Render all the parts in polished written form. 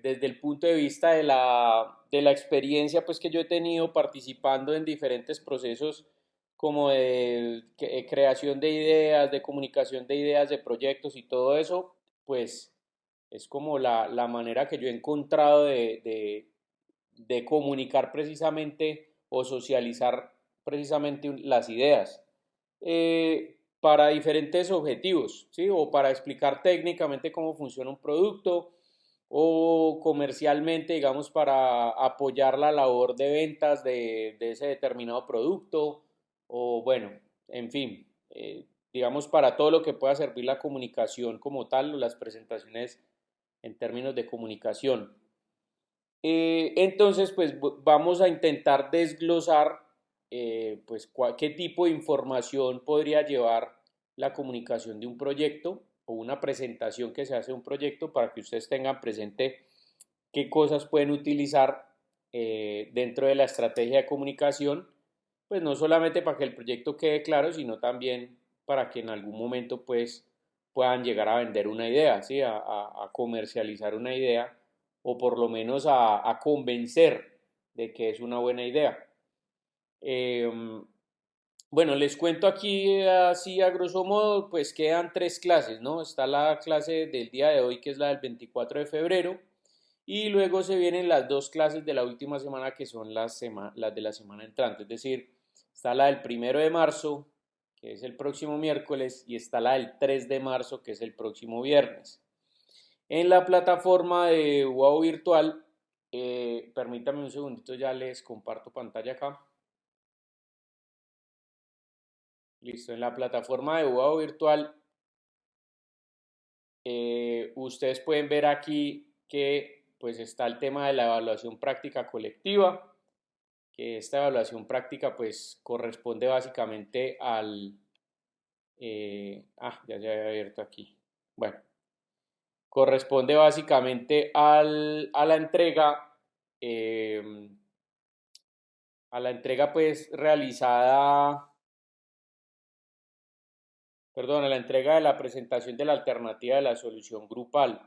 desde el punto de vista de la experiencia pues, que yo he tenido participando en diferentes procesos como de creación de ideas, de comunicación de ideas, de proyectos y todo eso, pues es como la manera que yo he encontrado de comunicar precisamente o socializar precisamente las ideas para diferentes objetivos, ¿sí? O para explicar técnicamente cómo funciona un producto o comercialmente, digamos, para apoyar la labor de ventas de ese determinado producto o bueno, en fin, digamos, para todo lo que pueda servir la comunicación como tal o las presentaciones en términos de comunicación. Entonces, pues vamos a intentar desglosar pues, qué tipo de información podría llevar la comunicación de un proyecto o una presentación que se hace de un proyecto para que ustedes tengan presente qué cosas pueden utilizar dentro de la estrategia de comunicación, pues no solamente para que el proyecto quede claro, sino también para que en algún momento pues puedan llegar a vender una idea, ¿sí? A comercializar una idea o por lo menos a convencer de que es una buena idea. Eh, bueno, les cuento aquí así a grosso modo, pues quedan tres clases, ¿no? Está la clase del día de hoy, que es la del 24 de febrero, y luego se vienen las dos clases de la última semana, que son las de la semana entrante, es decir, está la del 1 de marzo, que es el próximo miércoles, y está la del 3 de marzo, que es el próximo viernes. En la plataforma de Wow Virtual, permítame un segundito, ya les comparto pantalla acá. Listo, en la plataforma de Wow Virtual, ustedes pueden ver aquí que pues está el tema de la evaluación práctica colectiva, que esta evaluación práctica pues corresponde básicamente ya se había abierto aquí. Bueno, corresponde básicamente eh, a la entrega pues realizada, perdón, a la entrega de la presentación de la alternativa de la solución grupal.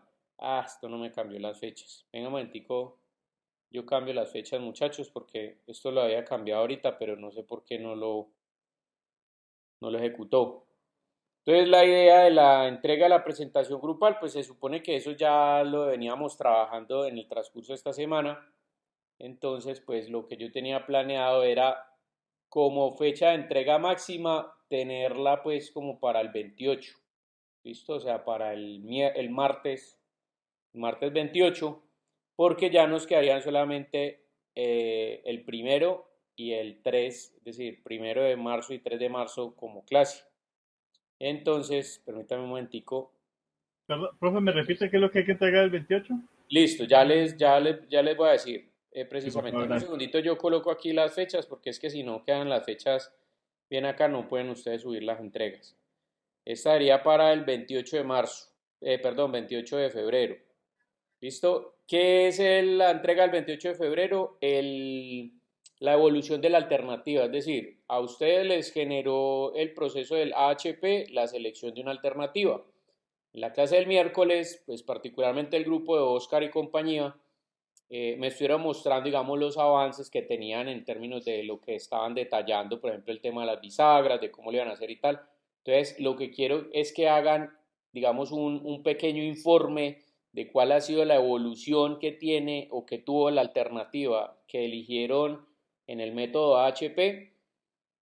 Esto no me cambió las fechas. Venga un momentico, yo cambio las fechas muchachos porque esto lo había cambiado ahorita, pero no sé por qué no lo ejecutó. Entonces la idea de la entrega de la presentación grupal, pues se supone que eso ya lo veníamos trabajando en el transcurso de esta semana. Entonces, pues lo que yo tenía planeado era como fecha de entrega máxima tenerla pues como para el 28, ¿listo? O sea, para el martes 28, porque ya nos quedarían solamente el primero y el 3, es decir, 1 de marzo y 3 de marzo como clase. Entonces, permítame un momentico. Perdón, profe, ¿me repite qué es lo que hay que entregar el 28? Listo, ya les voy a decir Sí, por precisamente. favor, En un gracias. segundito yo coloco aquí las fechas porque es que si no quedan las fechas bien acá no pueden ustedes subir las entregas. Esta sería para el 28 de marzo, perdón, 28 de febrero. ¿Listo? ¿Qué es la entrega del 28 de febrero? La evolución de la alternativa, es decir, a ustedes les generó el proceso del AHP la selección de una alternativa. En la clase del miércoles, pues particularmente el grupo de Oscar y compañía, me estuvieron mostrando, digamos, los avances que tenían en términos de lo que estaban detallando, por ejemplo, el tema de las bisagras, de cómo lo iban a hacer y tal. Entonces, lo que quiero es que hagan, digamos, un pequeño informe de cuál ha sido la evolución que tiene o que tuvo la alternativa que eligieron en el método AHP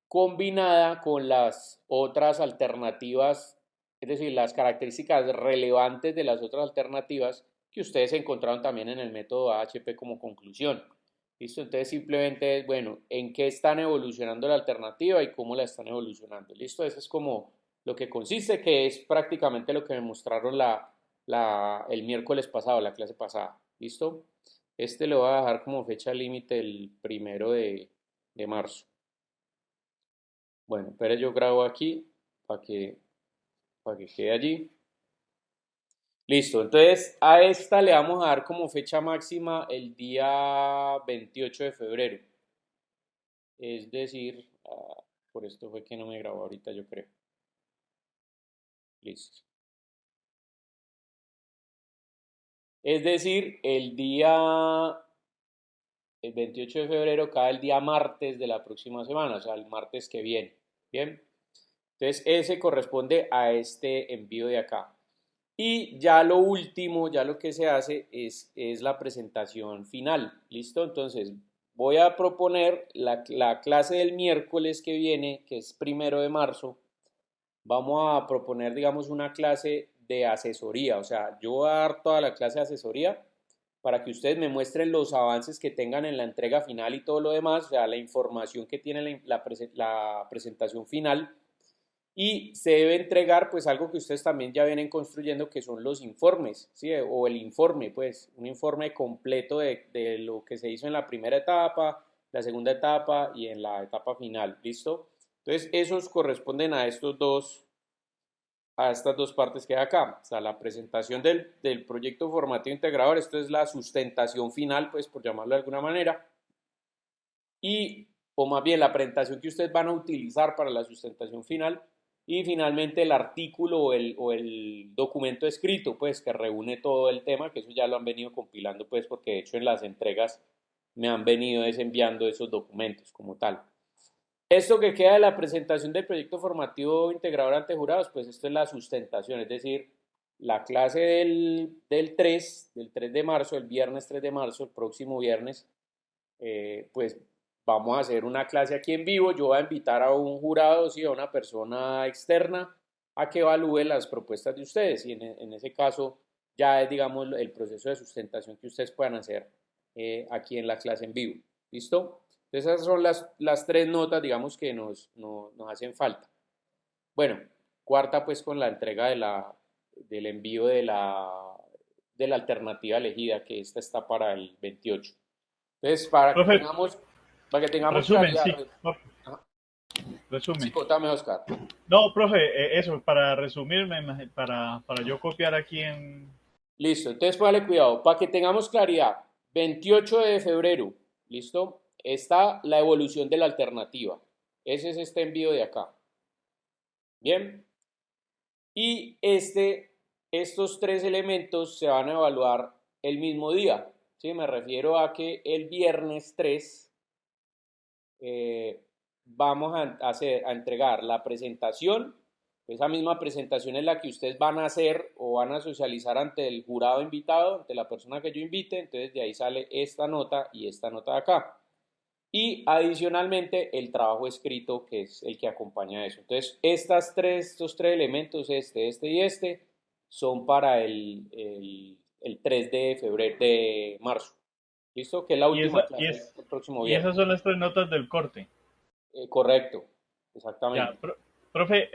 combinada con las otras alternativas, es decir, las características relevantes de las otras alternativas que ustedes encontraron también en el método AHP como conclusión. ¿Listo? Entonces simplemente es, bueno, en qué están evolucionando la alternativa y cómo la están evolucionando. ¿Listo? Eso es como lo que consiste, que es prácticamente lo que me mostraron el miércoles pasado, la clase pasada. ¿Listo? Este lo voy a dejar como fecha límite el 1 de marzo. Bueno, pero yo grabo aquí para que quede allí. Listo, entonces a esta le vamos a dar como fecha máxima el día 28 de febrero. Es decir, por esto fue que no me grabó ahorita, yo creo. Listo. Es decir, el 28 de febrero cae el día martes de la próxima semana, o sea, el martes que viene. Bien. Entonces, ese corresponde a este envío de acá. Y ya lo último, ya lo que se hace es la presentación final. ¿Listo? Entonces, voy a proponer la clase del miércoles que viene, que es 1 de marzo. Vamos a proponer, digamos, una clase de asesoría. O sea, yo voy a dar toda la clase de asesoría para que ustedes me muestren los avances que tengan en la entrega final y todo lo demás, o sea, la información que tiene la presentación final. Y se debe entregar pues algo que ustedes también ya vienen construyendo, que son los informes, ¿sí? O el informe, pues un informe completo de lo que se hizo en la primera etapa, la segunda etapa y en la etapa final, ¿listo? Entonces esos corresponden a estas dos partes que hay acá, o sea, la presentación del proyecto formativo integrador, esto es la sustentación final, pues por llamarlo de alguna manera, y, o más bien la presentación que ustedes van a utilizar para la sustentación final, y finalmente el artículo o el documento escrito, pues que reúne todo el tema, que eso ya lo han venido compilando, pues porque de hecho en las entregas me han venido enviando esos documentos como tal. Esto que queda de la presentación del proyecto formativo integrador ante jurados, pues esto es la sustentación, es decir, la clase del 3 de marzo, el viernes 3 de marzo, el próximo viernes, pues vamos a hacer una clase aquí en vivo. Yo voy a invitar a un jurado, sí, a una persona externa a que evalúe las propuestas de ustedes y en ese caso ya es, digamos, el proceso de sustentación que ustedes puedan hacer aquí en la clase en vivo. ¿Listo? Entonces esas son las tres notas, digamos, que nos hacen falta. Bueno, cuarta pues con la entrega del envío de la alternativa elegida, que esta está para el 28. Entonces, Profe, para que tengamos resumen, claridad. sí. Profe, Sí, resumen. contame, Oscar. No, profe, eso, para resumirme, para yo copiar aquí en... Listo, entonces póngale cuidado. Para que tengamos claridad, 28 de febrero, ¿listo? Está la evolución de la alternativa. Ese es este envío de acá. Bien. Y estos tres elementos se van a evaluar el mismo día. ¿Sí? Me refiero a que el viernes 3 eh, vamos a entregar la presentación. Esa misma presentación es la que ustedes van a hacer o van a socializar ante el jurado invitado, ante la persona que yo invite. Entonces de ahí sale esta nota y esta nota de acá. Y adicionalmente el trabajo escrito, que es el que acompaña a eso. Entonces estos tres elementos, este y este, son para el 3 de febrero, de marzo. ¿Listo? Que es la Y, última clase el próximo y viernes. esas son las tres notas del corte. Correcto, Ya, exactamente. profe,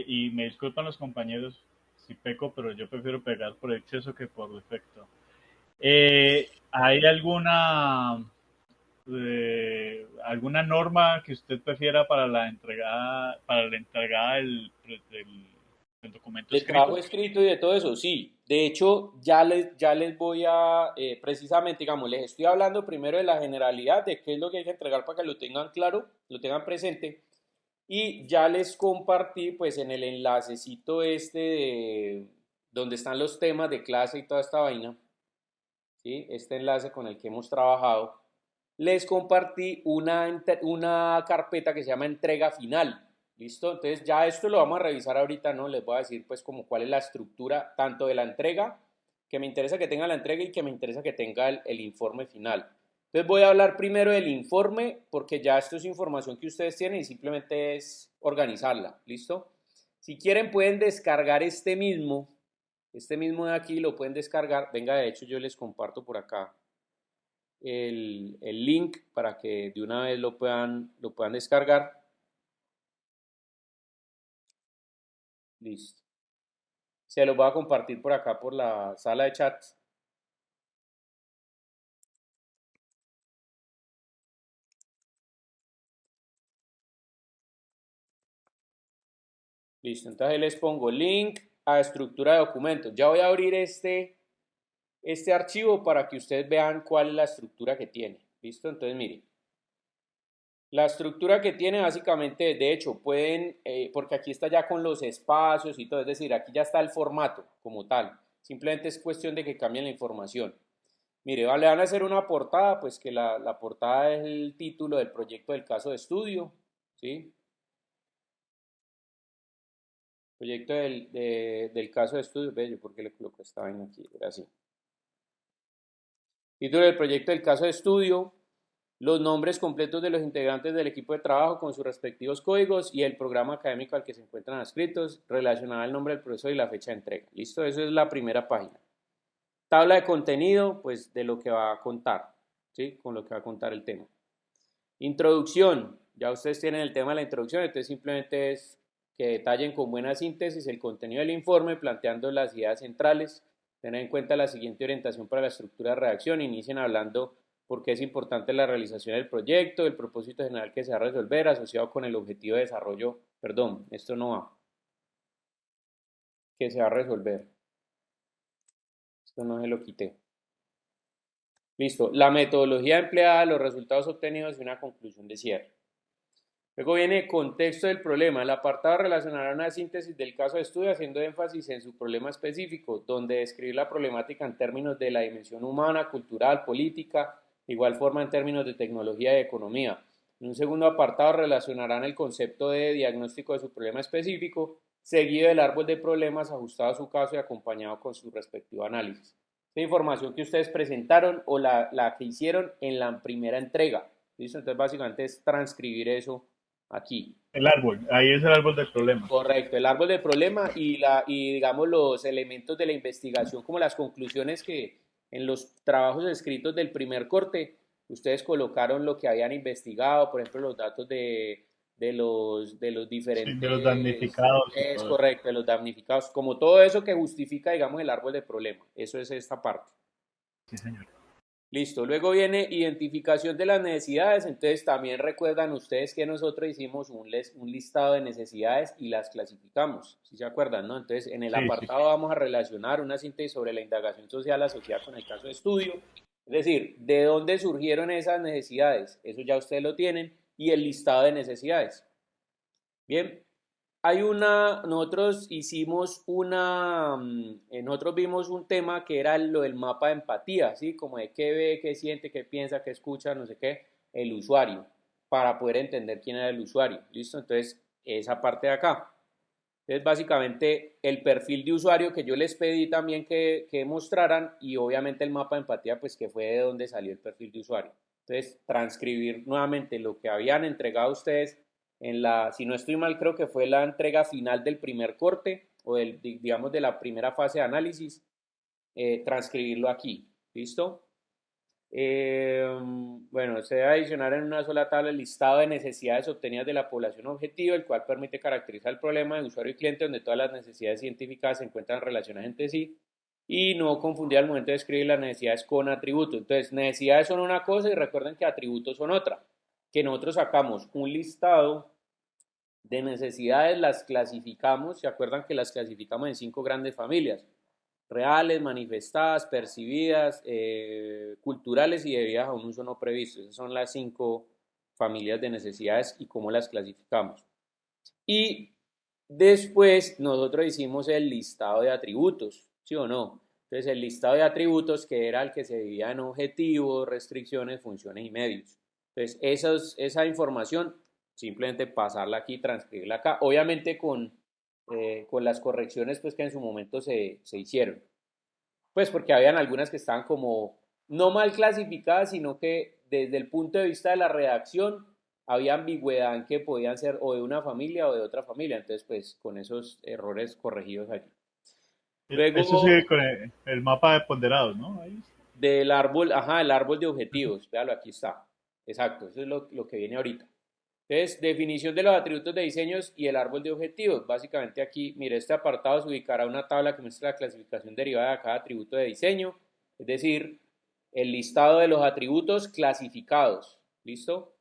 y me disculpan los compañeros si peco, pero yo prefiero pegar por exceso que por defecto. ¿Hay alguna norma que usted prefiera para la entregada del documento Del trabajo escrito? escrito y de todo eso, sí. De hecho, ya les voy a, precisamente, digamos, les estoy hablando primero de la generalidad, de qué es lo que hay que entregar para que lo tengan claro, lo tengan presente. Y ya les compartí, pues, en el enlacecito donde están los temas de clase y toda esta vaina, ¿sí? Este enlace con el que hemos trabajado, les compartí una carpeta que se llama entrega final. ¿Listo? Entonces ya esto lo vamos a revisar ahorita, ¿no? Les voy a decir pues como cuál es la estructura tanto de la entrega, que me interesa que tenga la entrega y que me interesa que tenga el informe final. Entonces voy a hablar primero del informe porque ya esto es información que ustedes tienen y simplemente es organizarla. ¿Listo? Si quieren pueden descargar este mismo de aquí lo pueden descargar. Venga, de hecho yo les comparto por acá el link para que de una vez lo puedan descargar. Listo. Se los voy a compartir por acá por la sala de chat. Listo. Entonces ahí les pongo link a estructura de documentos. Ya voy a abrir este archivo para que ustedes vean cuál es la estructura que tiene. ¿Listo? Entonces miren. La estructura que tiene básicamente, de hecho, porque aquí está ya con los espacios y todo, es decir, aquí ya está el formato como tal. Simplemente es cuestión de que cambien la información. Mire, le van a hacer una portada, pues que la portada es el título del proyecto del caso de estudio, ¿sí? Proyecto del caso de estudio, ve, yo por qué le coloco esta vaina aquí, era así. Título del proyecto del caso de estudio, los nombres completos de los integrantes del equipo de trabajo con sus respectivos códigos y el programa académico al que se encuentran adscritos, relacionado al nombre del profesor y la fecha de entrega. ¿Listo? Eso es la primera página. Tabla de contenido, pues de lo que va a contar, ¿sí? Con lo que va a contar el tema. Introducción. Ya ustedes tienen el tema de la introducción, entonces simplemente es que detallen con buena síntesis el contenido del informe, planteando las ideas centrales. Tener en cuenta la siguiente orientación para la estructura de redacción. Inicien hablando por qué es importante la realización del proyecto, el propósito general que se va a resolver, asociado con el objetivo de desarrollo, perdón, esto no va, que se va a resolver. Esto no se lo quité. Listo. La metodología empleada, los resultados obtenidos y una conclusión de cierre. Luego viene contexto del problema. El apartado relacionará una síntesis del caso de estudio haciendo énfasis en su problema específico, donde describir la problemática en términos de la dimensión humana, cultural, política, de igual forma en términos de tecnología y economía. En un segundo apartado relacionarán el concepto de diagnóstico de su problema específico, seguido del árbol de problemas ajustado a su caso y acompañado con su respectivo análisis. Esta información que ustedes presentaron o la que hicieron en la primera entrega. ¿Listo? Entonces básicamente es transcribir eso aquí. El árbol, ahí es el árbol del problema. Correcto, el árbol del problema y digamos los elementos de la investigación, como las conclusiones que en los trabajos escritos del primer corte, ustedes colocaron lo que habían investigado, por ejemplo, los datos de los Sí, de los diferentes, damnificados y es todo eso. correcto, de los damnificados, como todo eso que justifica, digamos, el árbol del problema. Eso es esta parte. Sí, señor. Listo, luego viene identificación de las necesidades, entonces también recuerdan ustedes que nosotros hicimos un listado de necesidades y las clasificamos, ¿sí se acuerdan, no? Entonces en el Sí, sí, apartado sí. vamos a relacionar una síntesis sobre la indagación social asociada con el caso de estudio, es decir, de dónde surgieron esas necesidades, eso ya ustedes lo tienen, y el listado de necesidades. Bien, nosotros hicimos nosotros vimos un tema que era lo del mapa de empatía, ¿sí? Como de qué ve, qué siente, qué piensa, qué escucha, no sé qué, el usuario, para poder entender quién era el usuario, ¿listo? Entonces, esa parte de acá. Entonces, básicamente, el perfil de usuario que yo les pedí también que mostraran y obviamente el mapa de empatía, pues que fue de donde salió el perfil de usuario. Entonces, transcribir nuevamente lo que habían entregado ustedes si no estoy mal, creo que fue la entrega final del primer corte o digamos, de la primera fase de análisis, transcribirlo aquí. ¿Listo? Bueno, se debe adicionar en una sola tabla el listado de necesidades obtenidas de la población objetivo, el cual permite caracterizar el problema de usuario y cliente, donde todas las necesidades científicas se encuentran relacionadas entre sí y no confundir al momento de escribir las necesidades con atributos. Entonces, necesidades son una cosa y recuerden que atributos son otra. Que nosotros sacamos un listado de necesidades, las clasificamos, se acuerdan que las clasificamos en 5 grandes familias: reales, manifestadas, percibidas, culturales y debidas a un uso no previsto. Esas son las 5 familias de necesidades y cómo las clasificamos. Y después nosotros hicimos el listado de atributos, ¿sí o no? Entonces el listado de atributos que era el que se dividía en objetivos, restricciones, funciones y medios. Entonces esa información simplemente pasarla aquí, transcribirla acá, obviamente con las correcciones pues que en su momento se hicieron. Pues porque habían algunas que estaban como no mal clasificadas, sino que desde el punto de vista de la redacción había ambigüedad en que podían ser o de una familia o de otra familia. Entonces, pues con esos errores corregidos allí. Eso sigue Luego con el mapa de ponderados, ¿no? Ahí está. del árbol, ajá, el árbol de objetivos. Véalo, aquí está. Exacto, eso es lo que viene ahorita. Entonces, definición de los atributos de diseños y el árbol de objetivos. Básicamente aquí, mire, este apartado se ubicará una tabla que muestra la clasificación derivada de cada atributo de diseño, es decir, el listado de los atributos clasificados. ¿Listo?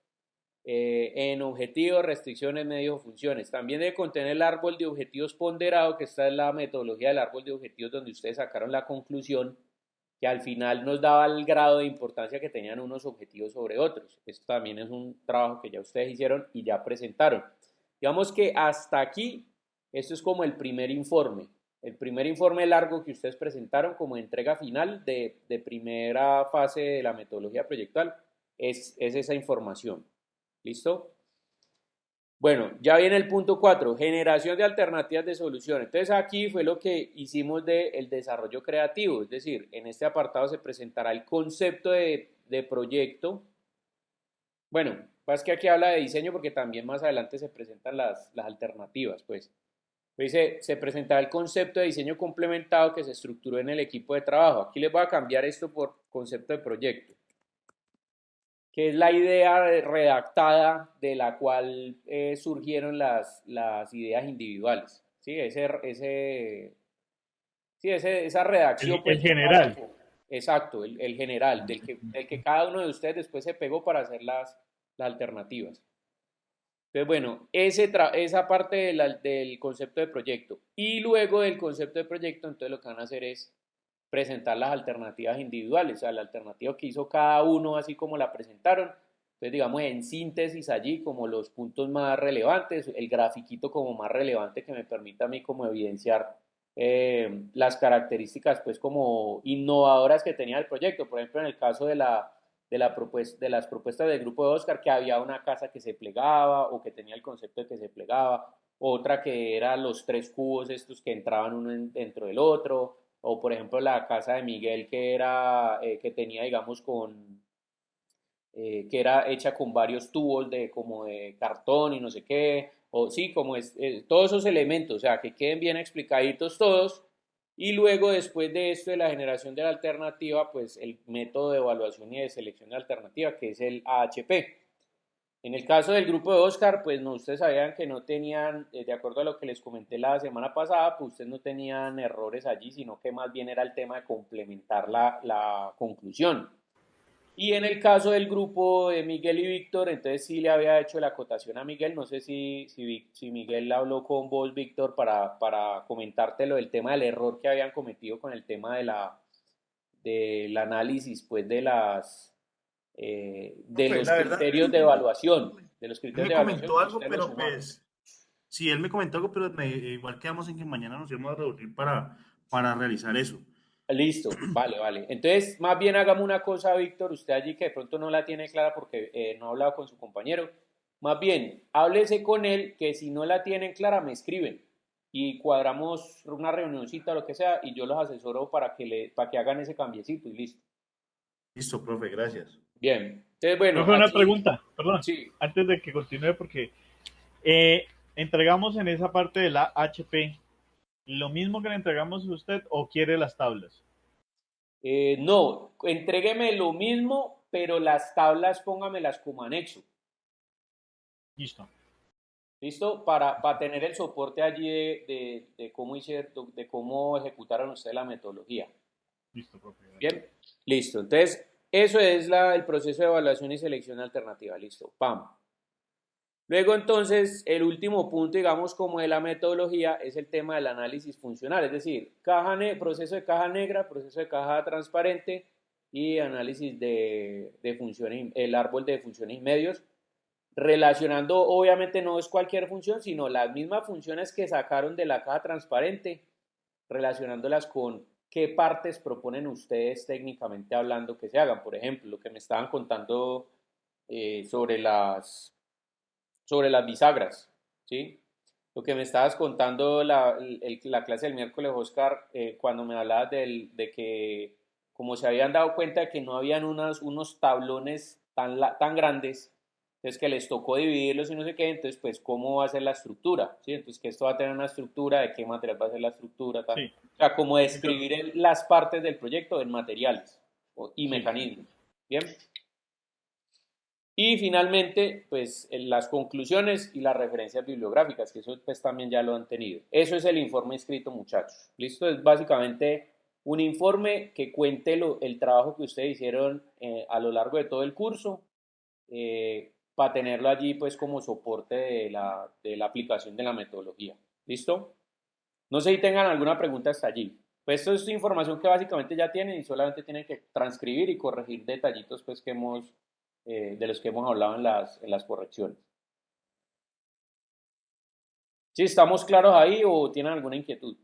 En objetivos, restricciones, medios o funciones. También debe contener el árbol de objetivos ponderado, que esta es la metodología del árbol de objetivos donde ustedes sacaron la conclusión que al final nos daba el grado de importancia que tenían unos objetivos sobre otros. Esto también es un trabajo que ya ustedes hicieron y ya presentaron. Digamos que hasta aquí, esto es como el primer informe. El primer informe largo que ustedes presentaron como entrega final de primera fase de la metodología proyectual es esa información. ¿Listo? Bueno, ya viene el punto 4, generación de alternativas de solución. Entonces aquí fue lo que hicimos del desarrollo creativo, es decir, en este apartado se presentará el concepto de proyecto. Bueno, es que aquí habla de diseño porque también más adelante se presentan las alternativas, pues. Dice, se presentará el concepto de diseño complementado que se estructuró en el equipo de trabajo. Aquí les voy a cambiar esto por concepto de proyecto, que es la idea redactada de la cual surgieron las ideas individuales. ¿Sí? Esa redacción, El pues, general. exacto, el general, del que cada uno de ustedes después se pegó para hacer las alternativas. Entonces, bueno, esa parte del concepto de proyecto. Y luego del concepto de proyecto, entonces lo que van a hacer es presentar las alternativas individuales, o sea, la alternativa que hizo cada uno, así como la presentaron. Entonces, digamos, en síntesis allí, como los puntos más relevantes, el grafiquito como más relevante que me permita a mí como evidenciar las características, pues, como innovadoras que tenía el proyecto. Por ejemplo, en el caso de las propuestas del grupo de Oscar, que había una casa que se plegaba o que tenía el concepto de que se plegaba, otra que eran los tres cubos estos que entraban uno dentro del otro, o por ejemplo la casa de Miguel que tenía, digamos, que era hecha con varios tubos como de cartón y no sé qué, o sí, como todos esos elementos, o sea, que queden bien explicaditos todos, y luego después de esto de la generación de la alternativa, pues el método de evaluación y de selección de alternativa, que es el AHP. En el caso del grupo de Oscar, pues no, ustedes sabían que no tenían, de acuerdo a lo que les comenté la semana pasada, pues ustedes no tenían errores allí, sino que más bien era el tema de complementar la conclusión. Y en el caso del grupo de Miguel y Víctor, entonces sí le había hecho la acotación a Miguel. No sé si Miguel habló con vos, Víctor, para comentártelo del tema del error que habían cometido con el tema del análisis, pues de Profe, los la verdad, criterios de evaluación, de los él criterios me de evaluación comentó que algo, ustedes lo pero sumaron. pues, sí, él me comentó algo, pero igual quedamos en que mañana nos íbamos a reunir para realizar eso. Listo, vale, vale. Entonces, más bien hagamos una cosa, Víctor, usted allí que de pronto no la tiene clara porque no ha hablado con su compañero. Más bien, háblese con él que si no la tienen clara, me escriben y cuadramos una reunioncita o lo que sea y yo los asesoro para que hagan ese cambiecito y listo. Listo, profe, gracias. Bien. Entonces, bueno, Profe, una aquí, pregunta, perdón, sí. antes de que continúe, porque eh, entregamos en esa parte de la HP lo mismo que le entregamos a usted o quiere las tablas. No, entrégueme lo mismo, pero las tablas póngamelas como anexo. Listo, ¿Listo? Para tener el soporte allí de cómo ejecutaron ustedes la metodología. listo, profe. Bien, listo. Entonces, eso es el proceso de evaluación y selección alternativa. Listo, pam. Luego, entonces, el último punto, digamos, como de la metodología, es el tema del análisis funcional, es decir, proceso de caja negra, proceso de caja transparente y análisis de funciones, el árbol de funciones y medios, relacionando, obviamente no es cualquier función, sino las mismas funciones que sacaron de la caja transparente, relacionándolas con qué partes proponen ustedes técnicamente hablando que se hagan. Por ejemplo, lo que me estaban contando sobre las bisagras, ¿sí? Lo que me estabas contando la clase del miércoles, Oscar, cuando me hablabas de que como se habían dado cuenta de que no habían unos tablones tan grandes, entonces que les tocó dividirlos y no sé qué, entonces pues cómo va a ser la estructura, ¿sí? Entonces que esto va a tener una estructura, de qué material va a ser la estructura, tal. Sí, O sea, como entonces, describir las partes del proyecto en materiales y sí. mecanismos, ¿bien? Y finalmente, pues las conclusiones y las referencias bibliográficas, que eso pues también ya lo han tenido. Eso es el informe escrito, muchachos. Listo, es básicamente un informe que cuente el trabajo que ustedes hicieron a lo largo de todo el curso, para tenerlo allí pues como soporte de la aplicación de la metodología. ¿Listo? No sé si tengan alguna pregunta hasta allí. Pues esto es información que básicamente ya tienen y solamente tienen que transcribir y corregir detallitos pues de los que hemos hablado en las correcciones. ¿Sí estamos claros ahí o tienen alguna inquietud?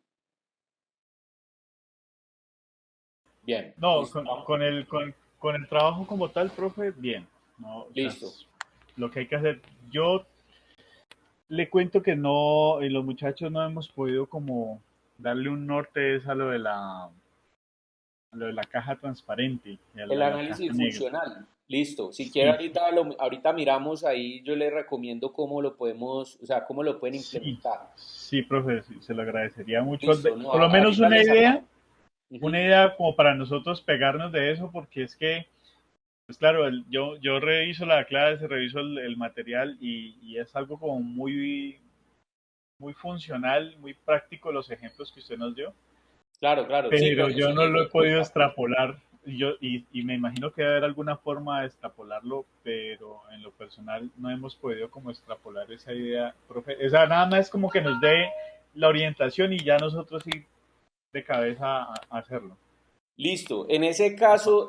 Bien, No, listo. con el trabajo como tal, profe, bien. No, o sea, Listo. lo que hay que hacer. Yo le cuento que no, y los muchachos no hemos podido como darle un norte es a lo de la caja transparente y a lo El de la caja análisis negra. funcional. Listo. Si quiere Sí, ahorita miramos ahí, yo le recomiendo cómo lo podemos, o sea, cómo lo pueden sí, implementar. sí, profe, sí, se lo agradecería mucho. Listo, no, Por lo menos ahorita les... una Ujú. idea como para nosotros pegarnos de eso, porque es que, pues claro, yo reviso la clase, reviso el material y es algo como muy funcional, muy práctico los ejemplos que usted nos dio, Claro, claro, sí, pero pero yo no sí, lo he podido extrapolar. Y me imagino que debe haber alguna forma de extrapolarlo, pero en lo personal no hemos podido como extrapolar esa idea, profe. Esa nada más es como que nos dé la orientación y ya nosotros sí de cabeza a hacerlo. listo. En ese caso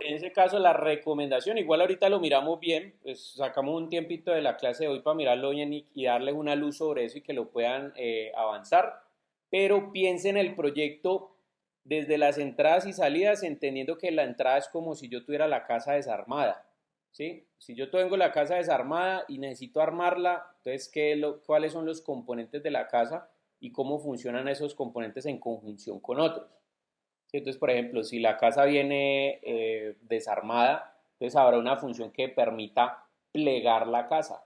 la recomendación, igual ahorita lo miramos bien, pues sacamos un tiempito de la clase de hoy para mirarlo bien y darles una luz sobre eso y que lo puedan avanzar, pero piensen el proyecto desde las entradas y salidas, entendiendo que la entrada es como si yo tuviera la casa desarmada, ¿sí? Si yo tengo la casa desarmada y necesito armarla, entonces, ¿cuáles son los componentes de la casa y cómo funcionan esos componentes en conjunción con otros? ¿Sí? Entonces, por ejemplo, si la casa viene desarmada, entonces habrá una función que permita plegar la casa.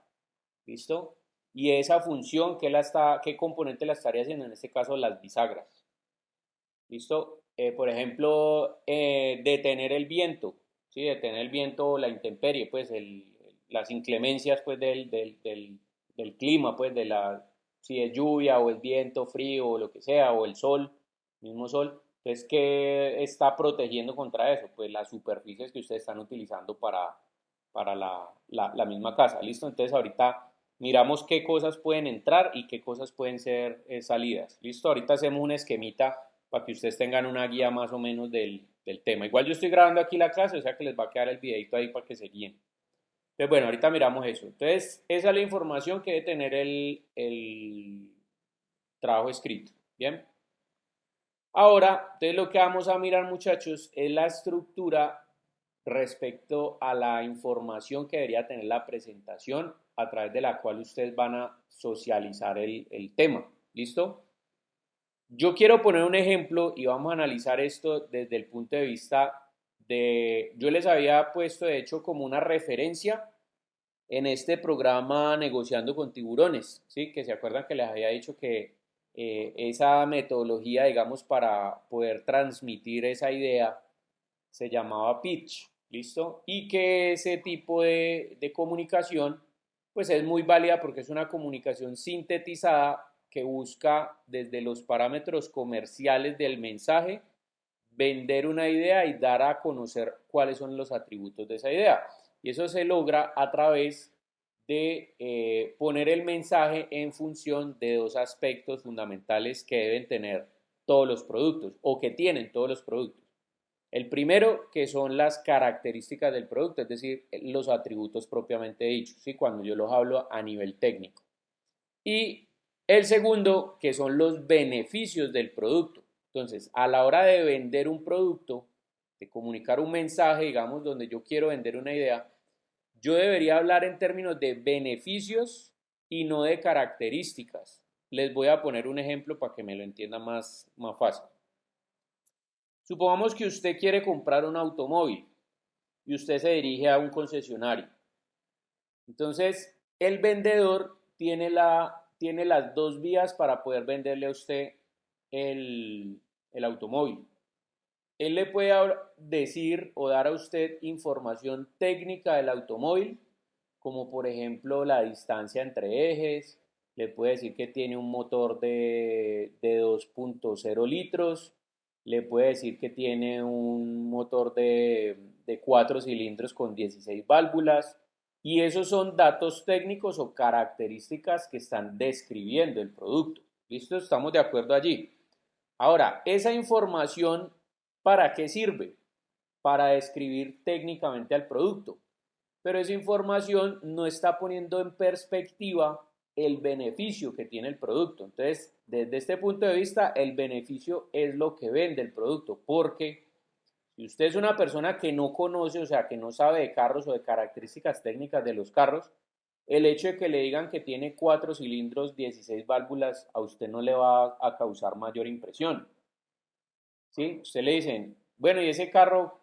¿Listo? Y esa función, ¿qué componente la estaría haciendo? En este caso, las bisagras. ¿Listo? Por ejemplo, detener el viento, ¿sí? Detener el viento, la intemperie, pues las inclemencias pues, del clima, pues, si es lluvia o es viento, frío o lo que sea, o el sol, mismo sol. Entonces, ¿qué está protegiendo contra eso? Pues las superficies que ustedes están utilizando para la misma casa. ¿Listo? Entonces, ahorita miramos qué cosas pueden entrar y qué cosas pueden ser salidas. ¿Listo? Ahorita hacemos un esquemita para que ustedes tengan una guía más o menos del tema. Igual yo estoy grabando aquí la clase, o sea que les va a quedar el videito ahí para que se guíen. Entonces, bueno, ahorita miramos eso. Entonces, esa es la información que debe tener el trabajo escrito. Bien. Ahora, entonces lo que vamos a mirar, muchachos, es la estructura respecto a la información que debería tener la presentación a través de la cual ustedes van a socializar el tema. ¿Listo? Yo quiero poner un ejemplo y vamos a analizar esto desde el punto de vista yo les había puesto de hecho como una referencia en este programa Negociando con Tiburones, ¿sí? Que se acuerdan que les había dicho que esa metodología, digamos, para poder transmitir esa idea se llamaba pitch, ¿listo? Y que ese tipo de comunicación, pues es muy válida porque es una comunicación sintetizada que busca desde los parámetros comerciales del mensaje vender una idea y dar a conocer cuáles son los atributos de esa idea. Y eso se logra a través de poner el mensaje en función de dos aspectos fundamentales que deben tener todos los productos o que tienen todos los productos. El primero, que son las características del producto, es decir, los atributos propiamente dichos, ¿sí? Cuando yo los hablo a nivel técnico. Y el segundo, que son los beneficios del producto. Entonces, a la hora de vender un producto, de comunicar un mensaje, digamos, donde yo quiero vender una idea, yo debería hablar en términos de beneficios y no de características. Les voy a poner un ejemplo para que me lo entienda más fácil. Supongamos que usted quiere comprar un automóvil y usted se dirige a un concesionario. Entonces, el vendedor tiene las dos vías para poder venderle a usted el automóvil. Él le puede decir o dar a usted información técnica del automóvil, como por ejemplo la distancia entre ejes, le puede decir que tiene un motor de 2.0 litros, le puede decir que tiene un motor de 4 cilindros con 16 válvulas, y esos son datos técnicos o características que están describiendo el producto. ¿Listo? ¿Estamos de acuerdo allí? Ahora, esa información, ¿para qué sirve? Para describir técnicamente al producto. Pero esa información no está poniendo en perspectiva el beneficio que tiene el producto. Entonces, desde este punto de vista, el beneficio es lo que vende el producto, porque Si usted es una persona que no conoce, o sea, que no sabe de carros o de características técnicas de los carros, el hecho de que le digan que tiene 4 cilindros, 16 válvulas, a usted no le va a causar mayor impresión. ¿Sí? Usted le dicen, bueno, ¿y ese carro,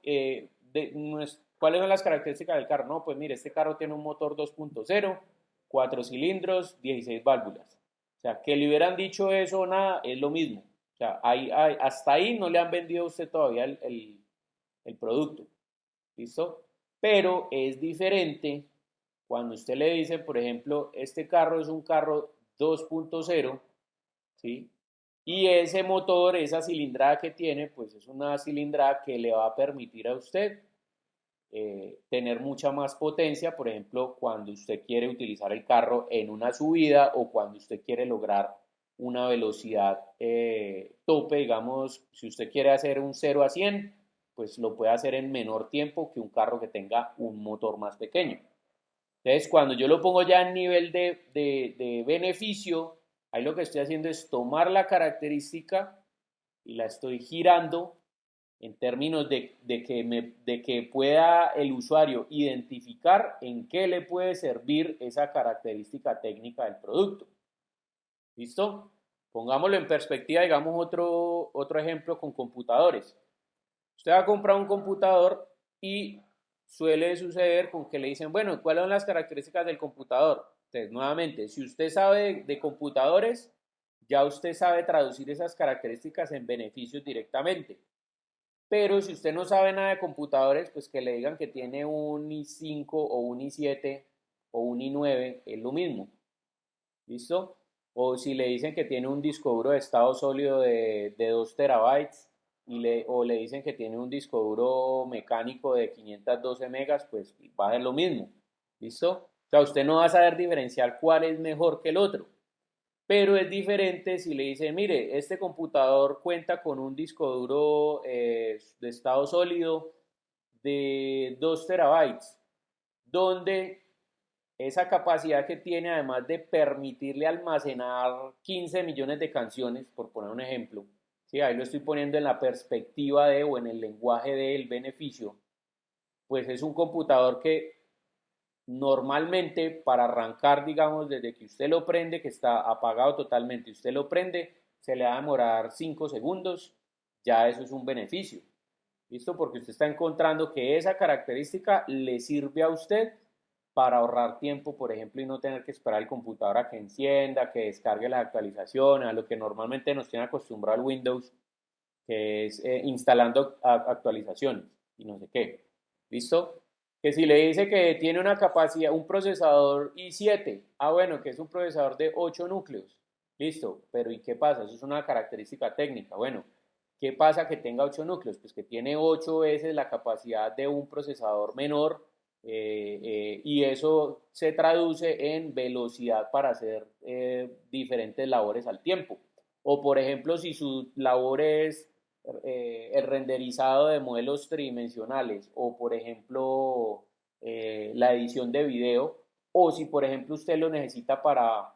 cuáles son las características del carro? No, pues mire, este carro tiene un motor 2.0, 4 cilindros, 16 válvulas. O sea, que le hubieran dicho eso o nada, es lo mismo. O sea, hasta ahí no le han vendido a usted todavía el producto. ¿Listo? Pero es diferente cuando usted le dice, por ejemplo, este carro es un carro 2.0, ¿sí? Y ese motor, esa cilindrada que tiene, pues es una cilindrada que le va a permitir a usted tener mucha más potencia, por ejemplo, cuando usted quiere utilizar el carro en una subida o cuando usted quiere lograr una velocidad tope, digamos, si usted quiere hacer un 0 a 100, pues lo puede hacer en menor tiempo que un carro que tenga un motor más pequeño. Entonces, cuando yo lo pongo ya en nivel de beneficio, ahí lo que estoy haciendo es tomar la característica y la estoy girando en términos de que pueda el usuario identificar en qué le puede servir esa característica técnica del producto. ¿Listo? Pongámoslo en perspectiva, digamos otro ejemplo con computadores. Usted va a comprar un computador y suele suceder con que le dicen, bueno, ¿cuáles son las características del computador? Entonces, nuevamente, si usted sabe de computadores, ya usted sabe traducir esas características en beneficios directamente. Pero si usted no sabe nada de computadores, pues que le digan que tiene un i5 o un i7 o un i9, es lo mismo. ¿Listo? O si le dicen que tiene un disco duro de estado sólido de 2 terabytes o le dicen que tiene un disco duro mecánico de 512 megas, pues va a ser lo mismo. ¿Listo? O sea, usted no va a saber diferenciar cuál es mejor que el otro. Pero es diferente si le dicen, mire, este computador cuenta con un disco duro de estado sólido de 2 terabytes, donde esa capacidad que tiene, además de permitirle almacenar 15 millones de canciones, por poner un ejemplo, ¿sí? Ahí lo estoy poniendo en la perspectiva de o en el lenguaje del beneficio, pues es un computador que normalmente para arrancar, digamos, desde que usted lo prende, que está apagado totalmente, usted lo prende, se le va a demorar 5 segundos, ya eso es un beneficio. ¿Listo? Porque usted está encontrando que esa característica le sirve a usted para ahorrar tiempo, por ejemplo, y no tener que esperar el computador a que encienda, que descargue las actualizaciones, a lo que normalmente nos tiene acostumbrado el Windows, que es instalando actualizaciones y no sé qué. ¿Listo? Que si le dice que tiene una capacidad, un procesador i7, bueno, que es un procesador de 8 núcleos. Listo, pero ¿y qué pasa? Eso es una característica técnica. Bueno, ¿qué pasa que tenga 8 núcleos? Pues que tiene 8 veces la capacidad de un procesador menor y eso se traduce en velocidad para hacer diferentes labores al tiempo. O por ejemplo, si su labor es el renderizado de modelos tridimensionales o por ejemplo la edición de video o si por ejemplo usted lo necesita para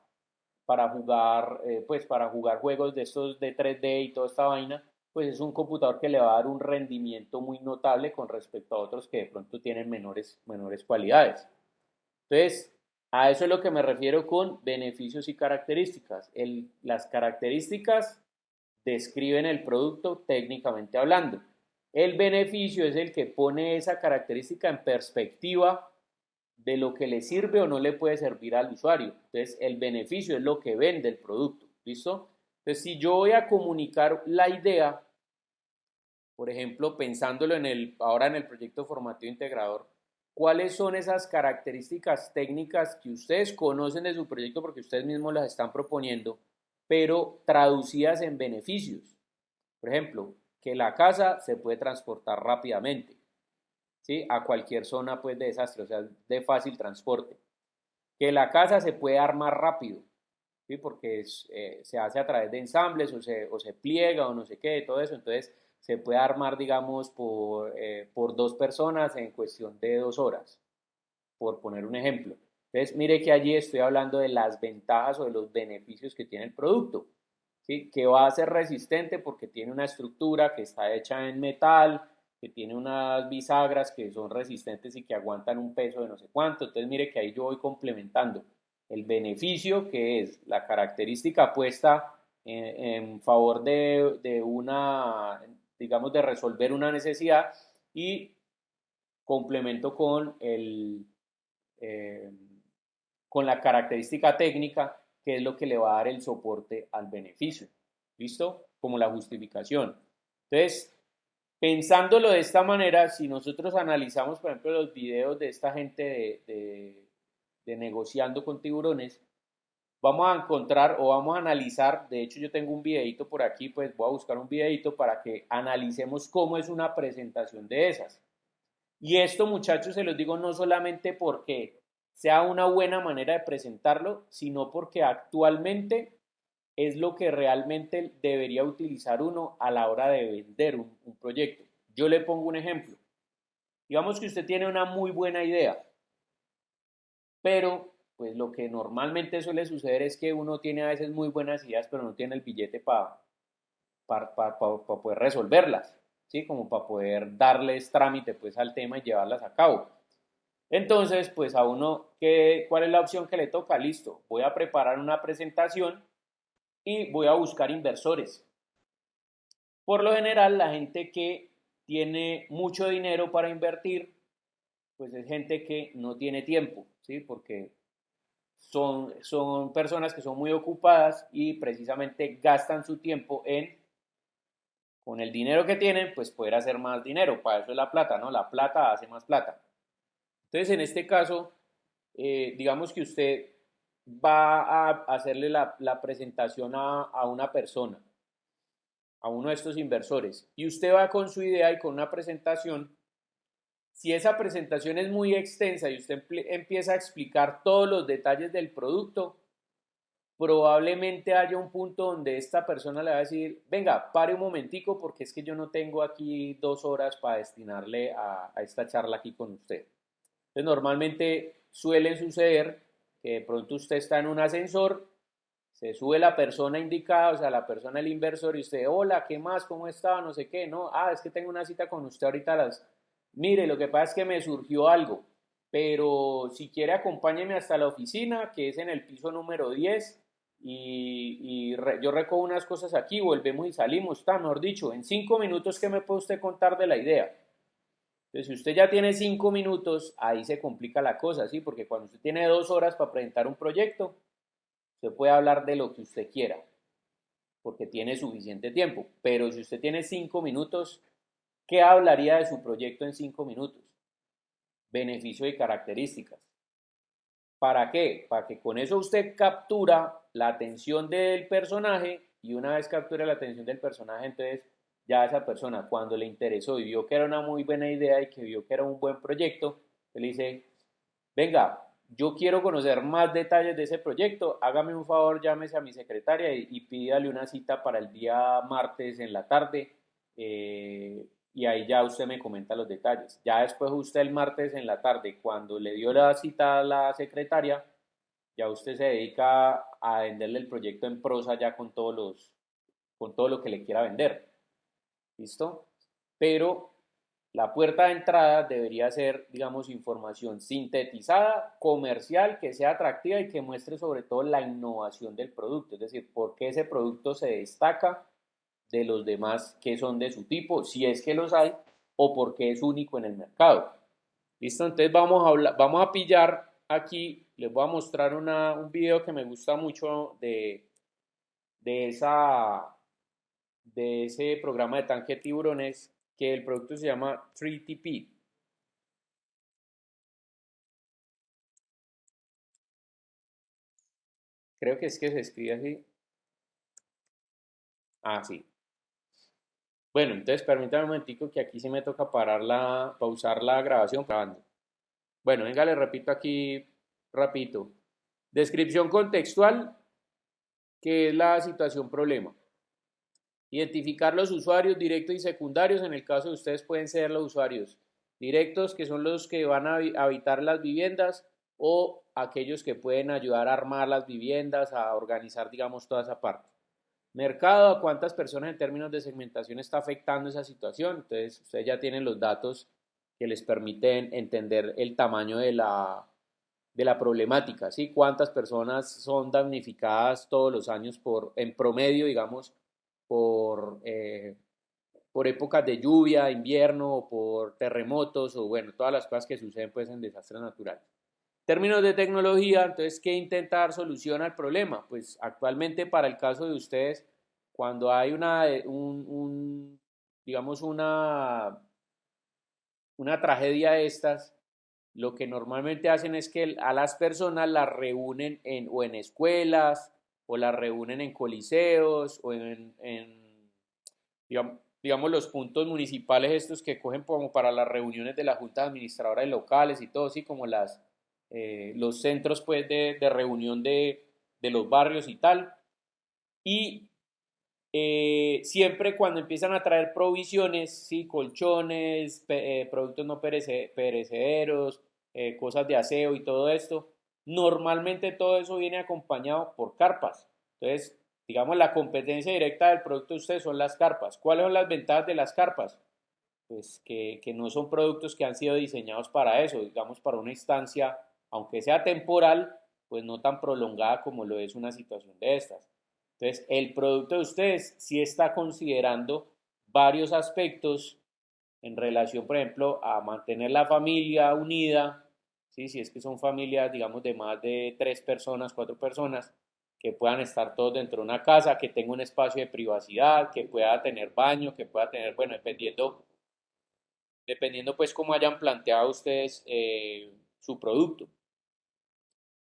jugar pues para jugar juegos de estos de 3D y toda esta vaina, pues es un computador que le va a dar un rendimiento muy notable con respecto a otros que de pronto tienen menores cualidades. Entonces, a eso es lo que me refiero con beneficios y características. Las características describen el producto técnicamente hablando. El beneficio es el que pone esa característica en perspectiva de lo que le sirve o no le puede servir al usuario. Entonces, el beneficio es lo que vende el producto. ¿Listo? Entonces, si yo voy a comunicar la idea, por ejemplo, pensándolo ahora en el proyecto formativo integrador, ¿cuáles son esas características técnicas que ustedes conocen de su proyecto porque ustedes mismos las están proponiendo, pero traducidas en beneficios? Por ejemplo, que la casa se puede transportar rápidamente, ¿sí? A cualquier zona pues, de desastre, o sea, de fácil transporte. Que la casa se puede armar rápido, ¿sí? Porque se hace a través de ensambles o se pliega o no sé qué, todo eso. Entonces, se puede armar, digamos, por 2 personas en cuestión de 2 horas, por poner un ejemplo. Entonces, mire que allí estoy hablando de las ventajas o de los beneficios que tiene el producto, ¿sí? Que va a ser resistente porque tiene una estructura que está hecha en metal, que tiene unas bisagras que son resistentes y que aguantan un peso de no sé cuánto. Entonces mire que ahí yo voy complementando el beneficio, que es la característica puesta en favor de una, digamos, de resolver una necesidad, y complemento eh, con la característica técnica, que es lo que le va a dar el soporte al beneficio. ¿Listo? Como la justificación. Entonces, pensándolo de esta manera, si nosotros analizamos, por ejemplo, los videos de esta gente de negociando con tiburones, vamos a encontrar o vamos a analizar, de hecho yo tengo un videito por aquí, pues voy a buscar un videito para que analicemos cómo es una presentación de esas. Y esto, muchachos, se los digo no solamente porque sea una buena manera de presentarlo, sino porque actualmente es lo que realmente debería utilizar uno a la hora de vender un proyecto. Yo le pongo un ejemplo. Digamos que usted tiene una muy buena idea, pero pues lo que normalmente suele suceder es que uno tiene a veces muy buenas ideas, pero no tiene el billete para poder resolverlas, ¿sí? Como para poder darles trámite pues al tema y llevarlas a cabo. Entonces, pues a uno, ¿cuál es la opción que le toca? Listo, voy a preparar una presentación y voy a buscar inversores. Por lo general, la gente que tiene mucho dinero para invertir, pues es gente que no tiene tiempo, ¿sí? Porque son personas que son muy ocupadas y precisamente gastan su tiempo en, con el dinero que tienen, pues poder hacer más dinero. Para eso es la plata, ¿no? La plata hace más plata. Entonces, en este caso, digamos que usted va a hacerle la presentación a una persona, a uno de estos inversores, y usted va con su idea y con una presentación. Si esa presentación es muy extensa y usted empieza a explicar todos los detalles del producto, probablemente haya un punto donde esta persona le va a decir, venga, pare un momentico porque es que yo no tengo aquí 2 horas para destinarle a esta charla aquí con usted. Entonces, normalmente suele suceder que de pronto usted está en un ascensor, se sube la persona indicada, o sea, la persona, el inversor, y usted, hola, ¿qué más? ¿Cómo está? No sé qué, no, es que tengo una cita con usted ahorita mire, lo que pasa es que me surgió algo, pero si quiere acompáñeme hasta la oficina, que es en el piso número 10, yo recojo unas cosas aquí, volvemos y salimos, está, mejor dicho, en 5 minutos, ¿qué me puede usted contar de la idea? Entonces, si usted ya tiene 5 minutos, ahí se complica la cosa, ¿sí? Porque cuando usted tiene 2 horas para presentar un proyecto, usted puede hablar de lo que usted quiera, porque tiene suficiente tiempo. Pero si usted tiene 5 minutos, ¿qué hablaría de su proyecto en 5 minutos? Beneficio y características. ¿Para qué? Para que con eso usted captura la atención del personaje, y una vez captura la atención del personaje, entonces ya esa persona, cuando le interesó y vio que era una muy buena idea y que vio que era un buen proyecto, le dice, venga, yo quiero conocer más detalles de ese proyecto, hágame un favor, llámese a mi secretaria y pídale una cita para el día martes en la tarde, y ahí ya usted me comenta los detalles. Ya después usted el martes en la tarde, cuando le dio la cita a la secretaria, ya usted se dedica a venderle el proyecto en prosa ya con todo lo que le quiera vender. ¿Listo? Pero la puerta de entrada debería ser, digamos, información sintetizada, comercial, que sea atractiva y que muestre sobre todo la innovación del producto, es decir, por qué ese producto se destaca de los demás que son de su tipo, si es que los hay, o por qué es único en el mercado. ¿Listo? Entonces vamos a pillar aquí, les voy a mostrar un video que me gusta mucho de, esa, de ese programa de tanque de tiburones, que el producto se llama 3TP. Creo que es que se escribe así. Sí. Bueno, entonces permítame un momentico que aquí sí me toca pausar la grabación. Grabando. Bueno, venga, le repito aquí, rapidito. Descripción contextual, que es la situación problema. Identificar los usuarios directos y secundarios. En el caso de ustedes pueden ser los usuarios directos, que son los que van a habitar las viviendas, o aquellos que pueden ayudar a armar las viviendas, a organizar, digamos, toda esa parte. Mercado, a cuántas personas en términos de segmentación está afectando esa situación. Entonces, ustedes ya tienen los datos que les permiten entender el tamaño de la problemática, ¿sí? Cuántas personas son damnificadas todos los años en promedio, digamos, por épocas de lluvia, invierno, o por terremotos, o bueno, todas las cosas que suceden pues en desastres naturales. En términos de tecnología, entonces, ¿qué intenta dar solución al problema? Pues actualmente para el caso de ustedes, cuando hay digamos, una tragedia de estas, lo que normalmente hacen es que a las personas las reúnen o en escuelas, o las reúnen en coliseos, o digamos, los puntos municipales estos que cogen como para las reuniones de la Junta de Administradores locales y todo, así como los centros pues de reunión de los barrios y tal. Y siempre cuando empiezan a traer provisiones, ¿sí? Colchones, productos no perecederos, cosas de aseo y todo esto, normalmente todo eso viene acompañado por carpas. Entonces, digamos, la competencia directa del producto de ustedes son las carpas. ¿Cuáles son las ventajas de las carpas? Pues que no son productos que han sido diseñados para eso, digamos, para una instancia, aunque sea temporal, pues no tan prolongada como lo es una situación de estas. Entonces, el producto de ustedes sí está considerando varios aspectos en relación, por ejemplo, a mantener la familia unida, ¿sí? Si es que son familias, digamos, de más de 3 personas, 4 personas, que puedan estar todos dentro de una casa, que tenga un espacio de privacidad, que pueda tener baño, que pueda tener, bueno, dependiendo pues cómo hayan planteado ustedes su producto.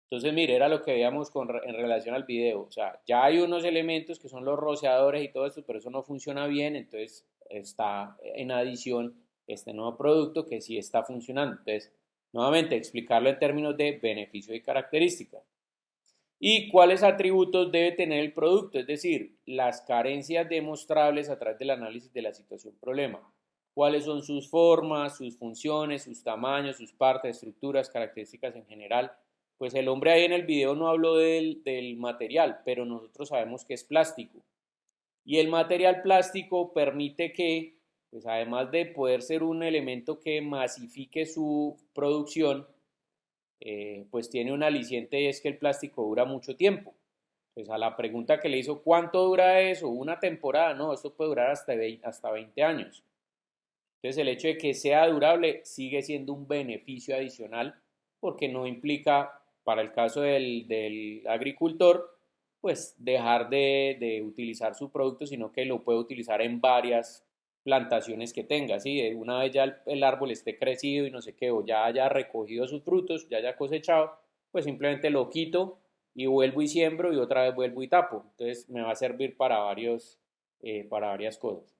Entonces, mire, era lo que veíamos en relación al video. O sea, ya hay unos elementos que son los rociadores y todo esto, pero eso no funciona bien. Entonces, está en adición este nuevo producto que sí está funcionando. Entonces, nuevamente, explicarlo en términos de beneficio y características. ¿Y cuáles atributos debe tener el producto? Es decir, las carencias demostrables a través del análisis de la situación problema. ¿Cuáles son sus formas, sus funciones, sus tamaños, sus partes, estructuras, características en general? Pues el hombre ahí en el video no habló del material, pero nosotros sabemos que es plástico. Y el material plástico permite que, pues además de poder ser un elemento que masifique su producción, pues tiene un aliciente y es que el plástico dura mucho tiempo. Pues a la pregunta que le hizo, ¿cuánto dura eso? Una temporada, no, esto puede durar hasta 20 años. Entonces el hecho de que sea durable sigue siendo un beneficio adicional porque no implica, para el caso del agricultor, pues dejar de utilizar su producto, sino que lo puede utilizar en varias plantaciones que tenga, ¿sí? Una vez ya el árbol esté crecido y no sé qué, o ya haya recogido sus frutos, ya haya cosechado, pues simplemente lo quito y vuelvo y siembro y otra vez vuelvo y tapo. Entonces me va a servir para varias cosas.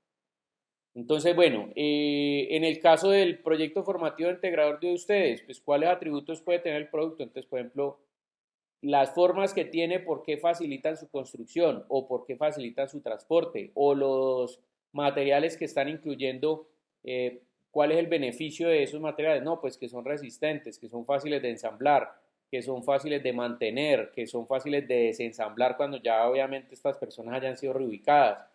Entonces, bueno, en el caso del proyecto formativo integrador de ustedes, pues cuáles atributos puede tener el producto. Entonces, por ejemplo, las formas que tiene, por qué facilitan su construcción o por qué facilitan su transporte, o los materiales que están incluyendo, cuál es el beneficio de esos materiales. No, pues que son resistentes, que son fáciles de ensamblar, que son fáciles de mantener, que son fáciles de desensamblar cuando ya obviamente estas personas hayan sido reubicadas,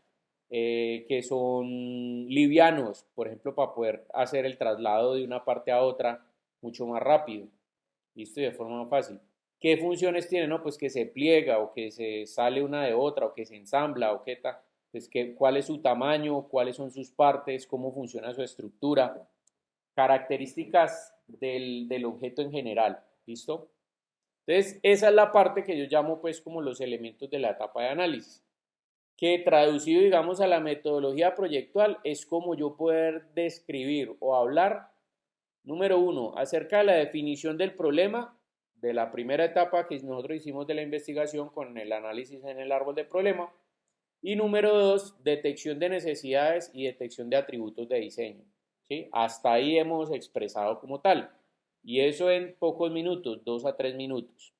que son livianos, por ejemplo, para poder hacer el traslado de una parte a otra mucho más rápido, listo, y de forma más fácil. ¿Qué funciones tiene? No, pues que se pliega o que se sale una de otra o que se ensambla o qué tal. Pues cuál es su tamaño, cuáles son sus partes, cómo funciona su estructura, características del objeto en general, ¿listo? Entonces, esa es la parte que yo llamo pues como los elementos de la etapa de análisis, que traducido, digamos, a la metodología proyectual es como yo poder describir o hablar, número uno, acerca de la definición del problema, de la primera etapa que nosotros hicimos de la investigación con el análisis en el árbol de problema, y número dos, detección de necesidades y detección de atributos de diseño, ¿sí? Hasta ahí hemos expresado como tal, y eso en pocos minutos, 2 a 3 minutos.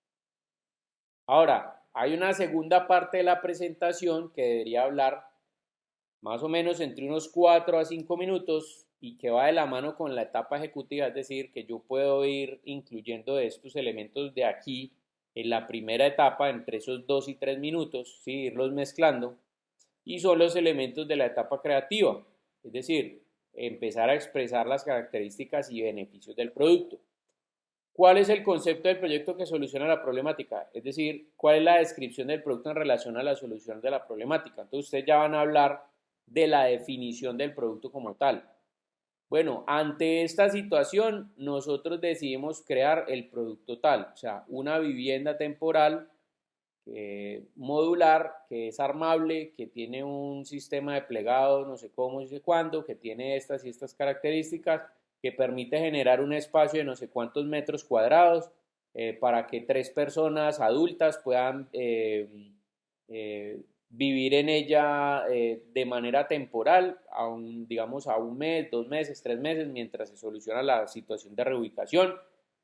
Ahora, hay una segunda parte de la presentación que debería hablar más o menos entre unos 4 a 5 minutos y que va de la mano con la etapa ejecutiva, es decir, que yo puedo ir incluyendo estos elementos de aquí en la primera etapa, entre esos 2 y 3 minutos, ¿sí? Irlos mezclando, y son los elementos de la etapa creativa, es decir, empezar a expresar las características y beneficios del producto. ¿Cuál es el concepto del proyecto que soluciona la problemática? Es decir, ¿cuál es la descripción del producto en relación a la solución de la problemática? Entonces, ustedes ya van a hablar de la definición del producto como tal. Bueno, ante esta situación, nosotros decidimos crear el producto tal, o sea, una vivienda temporal modular, que es armable, que tiene un sistema de plegado, no sé cómo, no sé cuándo, que tiene estas y estas características, que permite generar un espacio de no sé cuántos metros cuadrados para que 3 personas adultas puedan vivir en ella de manera temporal, digamos a 1 mes, 2 meses, 3 meses, mientras se soluciona la situación de reubicación,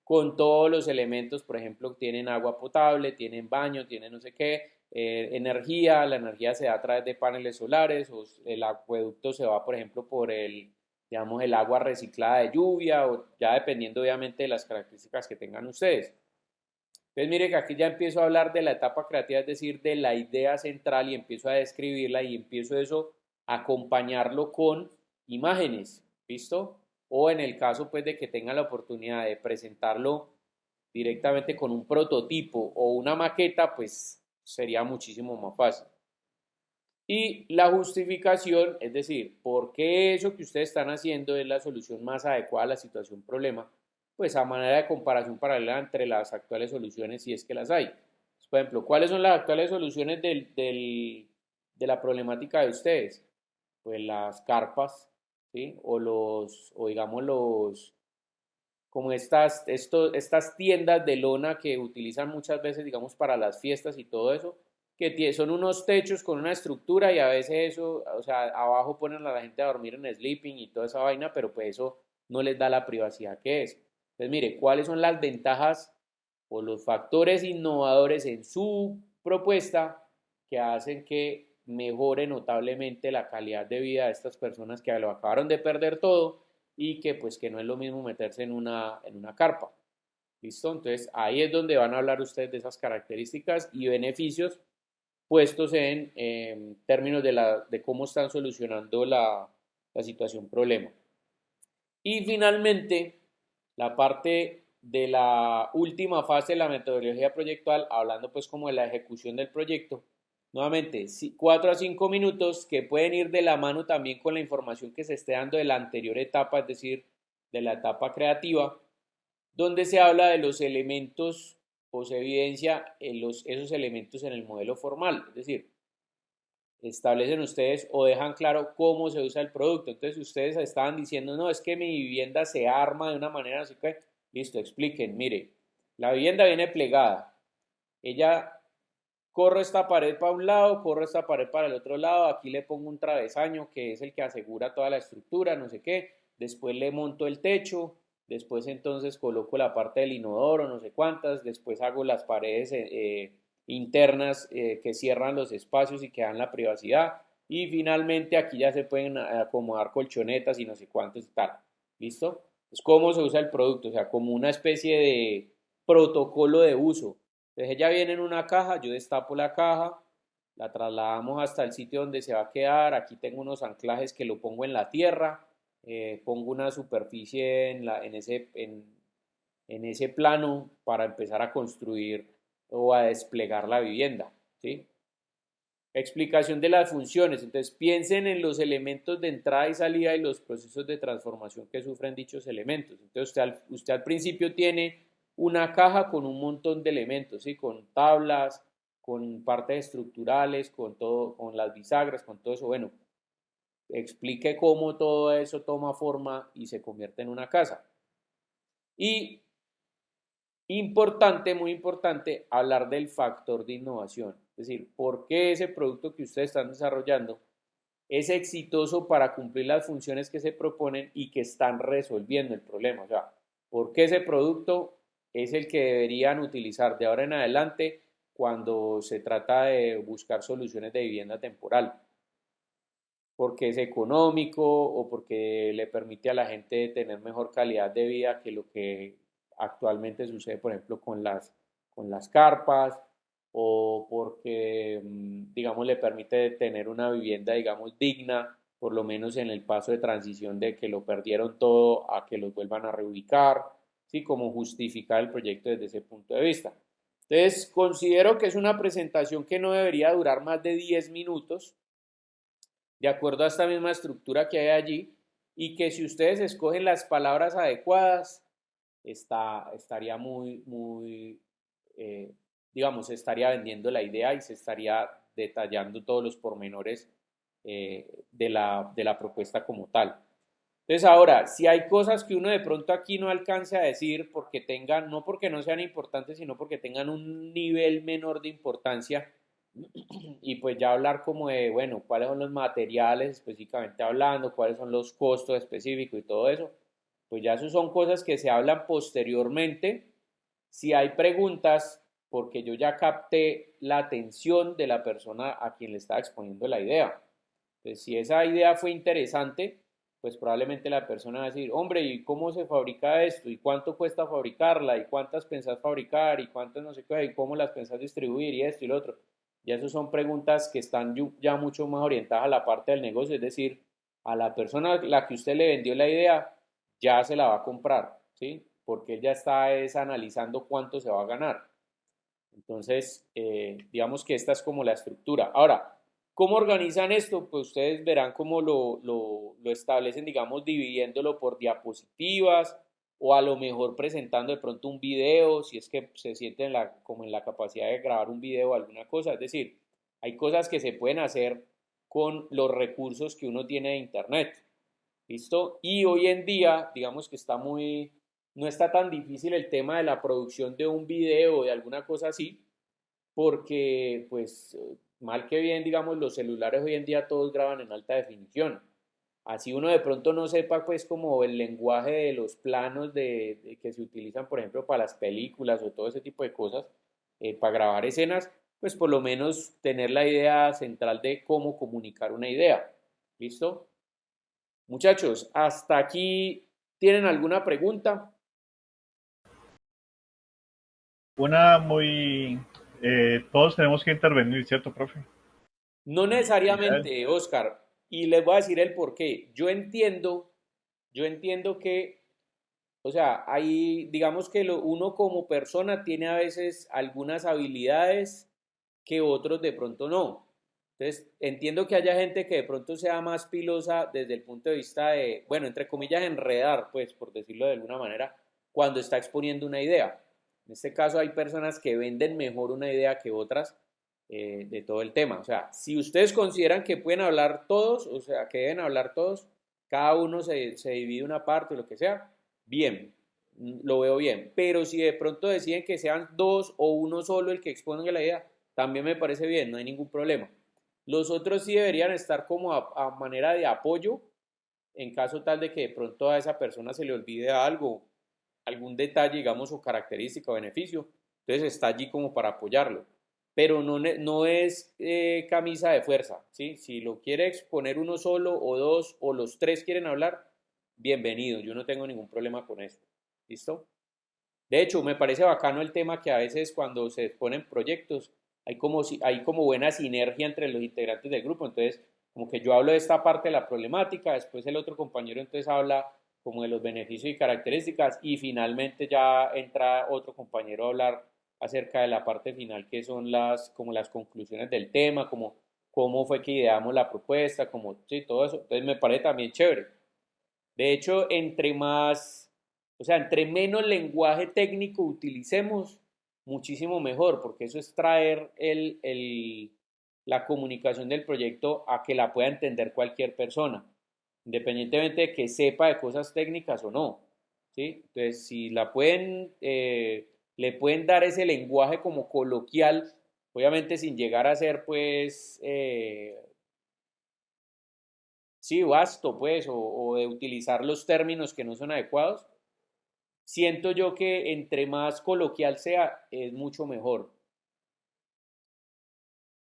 con todos los elementos. Por ejemplo, tienen agua potable, tienen baño, tienen no sé qué, energía. La energía se da a través de paneles solares, o el acueducto se va, por ejemplo, por digamos, el agua reciclada de lluvia, o ya dependiendo obviamente de las características que tengan ustedes. Entonces mire que aquí ya empiezo a hablar de la etapa creativa, es decir, de la idea central, y empiezo a describirla y empiezo eso a acompañarlo con imágenes, ¿listo? O en el caso pues de que tengan la oportunidad de presentarlo directamente con un prototipo o una maqueta, pues sería muchísimo más fácil. Y la justificación, es decir, por qué eso que ustedes están haciendo es la solución más adecuada a la situación problema, pues a manera de comparación paralela entre las actuales soluciones, si es que las hay. Por ejemplo, ¿cuáles son las actuales soluciones de la problemática de ustedes? Pues las carpas, ¿sí? O digamos como estas tiendas de lona que utilizan muchas veces, digamos, para las fiestas y todo eso, que son unos techos con una estructura, y a veces eso, o sea, abajo ponen a la gente a dormir en sleeping y toda esa vaina, pero pues eso no les da la privacidad que es. Entonces, mire, ¿cuáles son las ventajas o los factores innovadores en su propuesta que hacen que mejore notablemente la calidad de vida de estas personas que lo acabaron de perder todo, y que pues que no es lo mismo meterse en una carpa? ¿Listo? Entonces ahí es donde van a hablar ustedes de esas características y beneficios puestos en términos de cómo están solucionando la situación problema. Y finalmente, la parte de la última fase de la metodología proyectual, hablando pues como de la ejecución del proyecto. Nuevamente, 4 a 5 minutos que pueden ir de la mano también con la información que se esté dando de la anterior etapa, es decir, de la etapa creativa, donde se habla de los elementos o se evidencia esos elementos en el modelo formal, es decir, establecen ustedes o dejan claro cómo se usa el producto. Entonces ustedes estaban diciendo, no, es que mi vivienda se arma de una manera así que, listo, expliquen, mire, la vivienda viene plegada, ella corro esta pared para un lado, corro esta pared para el otro lado, aquí le pongo un travesaño que es el que asegura toda la estructura, no sé qué, después le monto el techo, después entonces coloco la parte del inodoro, no sé cuántas, después hago las paredes internas que cierran los espacios y que dan la privacidad, y finalmente aquí ya se pueden acomodar colchonetas y no sé cuántos y tal. ¿Listo? Es cómo se usa el producto, o sea, como una especie de protocolo de uso. Entonces ella viene en una caja, yo destapo la caja, la trasladamos hasta el sitio donde se va a quedar. Aquí tengo unos anclajes que lo pongo en la tierra, pongo una superficie en ese plano para empezar a construir o a desplegar la vivienda, ¿sí? Explicación de las funciones. Entonces piensen en los elementos de entrada y salida y los procesos de transformación que sufren dichos elementos. Entonces usted al principio tiene una caja con un montón de elementos, ¿sí? Con tablas, con partes estructurales, con todo, con las bisagras, con todo eso. Bueno, explique cómo todo eso toma forma y se convierte en una casa. Y importante, muy importante, hablar del factor de innovación. Es decir, por qué ese producto que ustedes están desarrollando es exitoso para cumplir las funciones que se proponen y que están resolviendo el problema. O sea, por qué ese producto es el que deberían utilizar de ahora en adelante cuando se trata de buscar soluciones de vivienda temporal. Porque es económico o porque le permite a la gente tener mejor calidad de vida que lo que actualmente sucede, por ejemplo, con las carpas, o porque, digamos, le permite tener una vivienda, digamos, digna, por lo menos en el paso de transición de que lo perdieron todo a que los vuelvan a reubicar, ¿sí? Como justificar el proyecto desde ese punto de vista. Entonces, considero que es una presentación que no debería durar más de 10 minutos, de acuerdo a esta misma estructura que hay allí, y que si ustedes escogen las palabras adecuadas, estaría muy, eh, digamos, se estaría vendiendo la idea y se estaría detallando todos los pormenores de la propuesta como tal. Entonces ahora, si hay cosas que uno de pronto aquí no alcance a decir porque tengan, no porque no sean importantes, sino porque tengan un nivel menor de importancia, y pues ya hablar como de, bueno, cuáles son los materiales específicamente hablando, cuáles son los costos específicos y todo eso, pues ya eso son cosas que se hablan posteriormente. Si hay preguntas, porque yo ya capté la atención de la persona a quien le estaba exponiendo la idea. Entonces, si esa idea fue interesante, pues probablemente la persona va a decir, hombre, ¿y cómo se fabrica esto? ¿Y cuánto cuesta fabricarla? ¿Y cuántas pensás fabricar? ¿Y cuántas no sé qué? ¿Y cómo las pensás distribuir? Y esto y lo otro. Ya eso son preguntas que están ya mucho más orientadas a la parte del negocio, es decir, a la persona a la que usted le vendió la idea, ya se la va a comprar, ¿sí? Porque él ya está analizando cuánto se va a ganar. Entonces, digamos que esta es como la estructura. Ahora, ¿cómo organizan esto? Pues ustedes verán cómo lo establecen, digamos, dividiéndolo por diapositivas o a lo mejor presentando de pronto un video, si es que se sienten como en la capacidad de grabar un video o alguna cosa. Es decir, hay cosas que se pueden hacer con los recursos que uno tiene de internet. ¿Listo? Y hoy en día, digamos que no está tan difícil el tema de la producción de un video o de alguna cosa así, porque pues mal que bien, digamos, los celulares hoy en día todos graban en alta definición. Así uno de pronto no sepa pues como el lenguaje de los planos que se utilizan, por ejemplo, para las películas o todo ese tipo de cosas, para grabar escenas, pues por lo menos tener la idea central de cómo comunicar una idea. ¿Listo? Muchachos, hasta aquí, ¿tienen alguna pregunta? Una muy... todos tenemos que intervenir, ¿cierto, profe? No Ideal. necesariamente, Oscar, y les voy a decir el por qué. Yo entiendo que, o sea, hay, digamos que uno como persona tiene a veces algunas habilidades que otros de pronto no. Entonces, entiendo que haya gente que de pronto sea más pilosa desde el punto de vista de, bueno, entre comillas, enredar, pues, por decirlo de alguna manera, cuando está exponiendo una idea. En este caso hay personas que venden mejor una idea que otras de todo el tema. O sea, si ustedes consideran que pueden hablar todos, o sea, que deben hablar todos, cada uno se divide una parte o lo que sea, bien, lo veo bien. Pero si de pronto deciden que sean dos o uno solo el que exponga la idea, también me parece bien, no hay ningún problema. Los otros sí deberían estar como a manera de apoyo en caso tal de que de pronto a esa persona se le olvide algo, algún detalle, digamos, o característica o beneficio, entonces está allí como para apoyarlo. Pero no es camisa de fuerza, ¿sí? Si lo quiere exponer uno solo o dos o los tres quieren hablar, bienvenido, yo no tengo ningún problema con eso. ¿Listo? De hecho, me parece bacano el tema que a veces cuando se exponen proyectos hay como buena sinergia entre los integrantes del grupo. Entonces, como que yo hablo de esta parte de la problemática, después el otro compañero entonces habla como de los beneficios y características y finalmente ya entra otro compañero a hablar acerca de la parte final que son como las conclusiones del tema, como cómo fue que ideamos la propuesta, como sí, todo eso. Entonces me parece también chévere. De hecho, o sea, entre menos lenguaje técnico utilicemos, muchísimo mejor, porque eso es traer la comunicación del proyecto a que la pueda entender cualquier persona, independientemente de que sepa de cosas técnicas o no. ¿Sí? Entonces, si le pueden dar ese lenguaje como coloquial, obviamente sin llegar a ser, pues, sí, vasto, pues, o de utilizar los términos que no son adecuados, siento yo que entre más coloquial sea, es mucho mejor.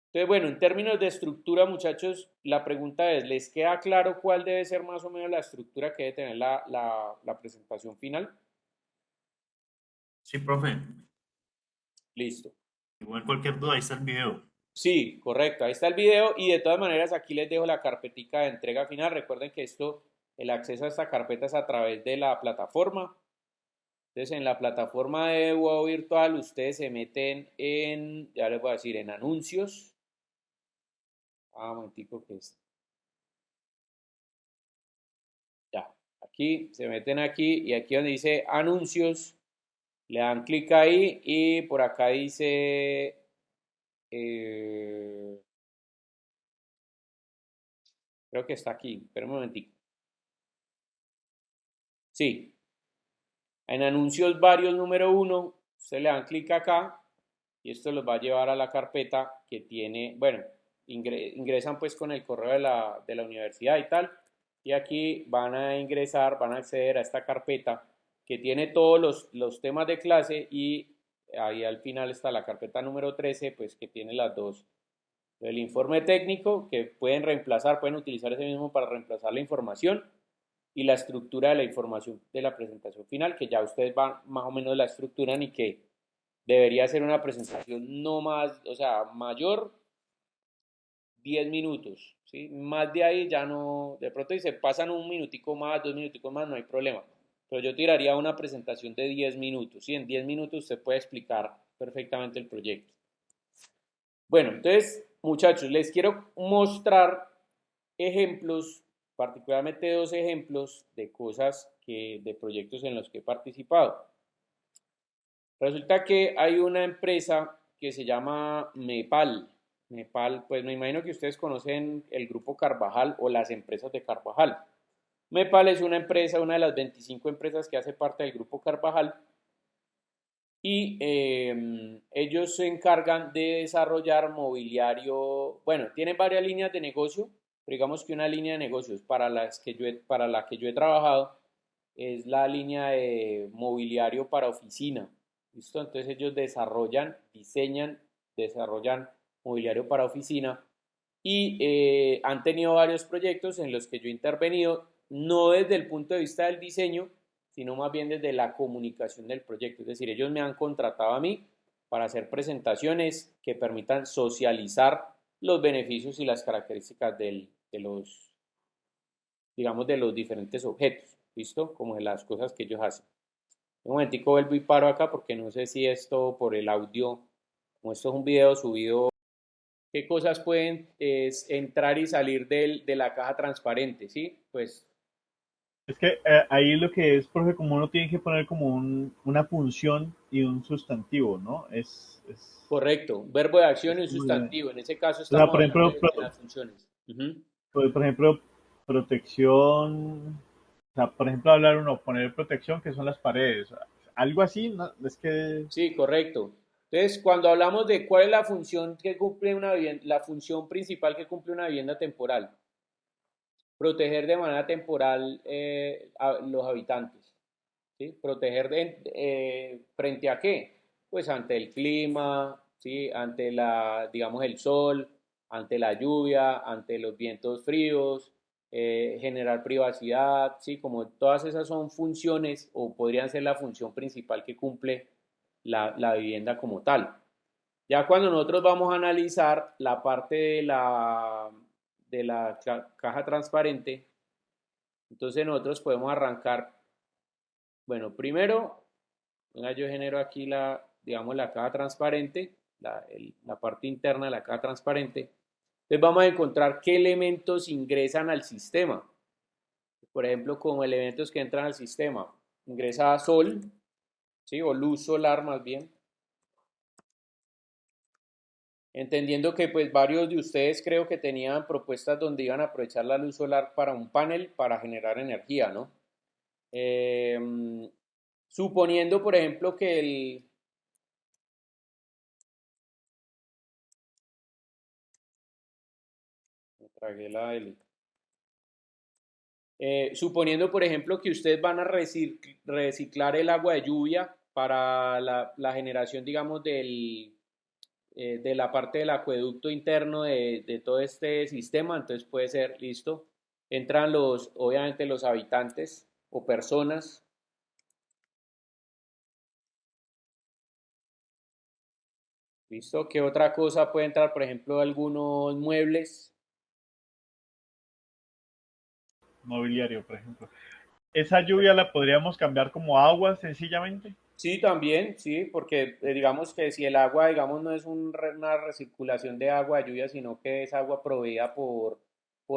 Entonces, bueno, en términos de estructura, muchachos, la pregunta es, ¿les queda claro cuál debe ser más o menos la estructura que debe tener la presentación final? Sí, profe. Listo. Igual cualquier duda, ahí está el video. Sí, correcto, ahí está el video y de todas maneras aquí les dejo la carpetica de entrega final. Recuerden que el acceso a esta carpeta es a través de la plataforma. Entonces en la plataforma de Huevo Virtual ustedes se meten en, ya les voy a decir, en anuncios. Un momentico que es. Ya, aquí, se meten aquí y aquí donde dice anuncios, le dan clic ahí y por acá dice, creo que está aquí, pero un momentico. Sí, en anuncios varios número 1, se le dan clic acá y esto los va a llevar a la carpeta que tiene, bueno, ingresan pues con el correo de la universidad y tal, y aquí van a ingresar, van a acceder a esta carpeta que tiene todos los temas de clase y ahí al final está la carpeta número 13, pues que tiene las dos. El informe técnico que pueden reemplazar, pueden utilizar ese mismo para reemplazar la información y la estructura de la información de la presentación final, que ya ustedes van más o menos la estructuran y que debería ser una presentación no más, o sea, mayor 10 minutos, ¿sí? Más de ahí ya no, de pronto si se pasan un minutico más, 2 minuticos más, no hay problema. Pero yo tiraría una presentación de 10 minutos, ¿sí? En 10 minutos usted puede explicar perfectamente el proyecto. Bueno, entonces, muchachos, les quiero mostrar ejemplos, particularmente dos ejemplos de cosas de proyectos en los que he participado. Resulta que hay una empresa que se llama Mepal. Mepal, pues me imagino que ustedes conocen el grupo Carvajal o las empresas de Carvajal. Mepal es una empresa, una de las 25 empresas que hace parte del grupo Carvajal y ellos se encargan de desarrollar mobiliario, bueno, tienen varias líneas de negocio, pero digamos que una línea de negocios para la que yo he trabajado es la línea de mobiliario para oficina. ¿Listo? Entonces ellos desarrollan, diseñan, desarrollan mobiliario para oficina y han tenido varios proyectos en los que yo he intervenido, no desde el punto de vista del diseño, sino más bien desde la comunicación del proyecto. Es decir, ellos me han contratado a mí para hacer presentaciones que permitan socializar los beneficios y las características digamos, de los diferentes objetos, ¿listo? Como de las cosas que ellos hacen. Un momentico vuelvo y paro acá porque no sé si esto por el audio, como esto es un video subido, qué cosas pueden entrar y salir de la caja transparente, ¿sí? Pues Es que ahí lo que es, profe, como uno tiene que poner como una función y un sustantivo, ¿no? correcto, verbo de acción y un Como de- sustantivo. En ese caso o sea, estamos hablando de las funciones. Ujú. por ejemplo, protección, o sea, por ejemplo, hablar uno, poner protección, que son las paredes, algo así, ¿no? Es que, Sí, correcto. Entonces, cuando hablamos de cuál es la función que cumple una vivienda, la función principal que cumple una vivienda temporal, proteger de manera temporal a los habitantes, ¿sí? Proteger frente a qué? Pues ante el clima, ¿sí? Ante digamos, el sol, ante la lluvia, ante los vientos fríos, generar privacidad, ¿sí? Como todas esas son funciones o podrían ser la función principal que cumple la vivienda como tal. Ya cuando nosotros vamos a analizar la parte de la caja transparente, entonces nosotros podemos arrancar, bueno, primero, venga, yo genero aquí digamos, la caja transparente, la parte interna de la caja transparente. Entonces vamos a encontrar qué elementos ingresan al sistema. Por ejemplo, como elementos que entran al sistema, ingresa sol, ¿sí? O luz solar más bien. Entendiendo que pues varios de ustedes creo que tenían propuestas donde iban a aprovechar la luz solar para un panel para generar energía, ¿no? Suponiendo, por ejemplo, que me tragué la L. Suponiendo, por ejemplo, que ustedes van a reciclar el agua de lluvia para la generación, digamos, de la parte del acueducto interno de todo este sistema, entonces puede ser, listo, entran obviamente los habitantes o personas, ¿Listo? ¿Qué otra cosa puede entrar? Por ejemplo, algunos muebles. Mobiliario, por ejemplo. ¿Esa lluvia la podríamos cambiar como agua sencillamente? Sí, también, sí, porque digamos que si el agua, digamos, no es una recirculación de agua de lluvia, sino que es agua proveída por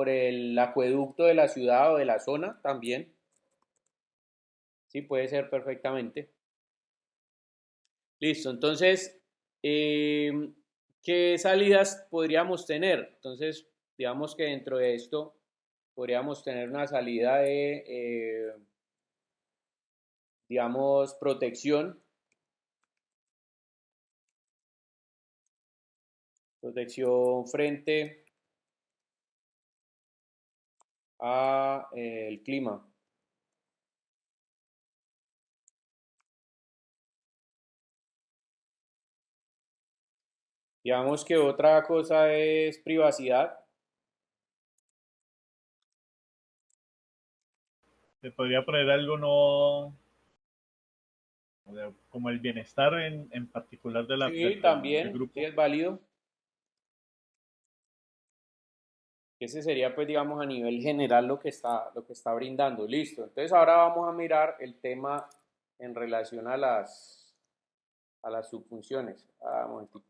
el acueducto de la ciudad o de la zona, también, sí, puede ser perfectamente. Listo, entonces, eh, ¿qué salidas podríamos tener? Entonces, digamos que dentro de esto podríamos tener una salida de, digamos, protección frente a el clima. Digamos que otra cosa es privacidad. ¿Se podría poner algo no, como el bienestar en particular de Sí, del también, sí grupo? es válido. Ese sería, pues, digamos, a nivel general lo que está brindando. Listo. Entonces ahora vamos a mirar el tema en relación a las subfunciones. Un momentito.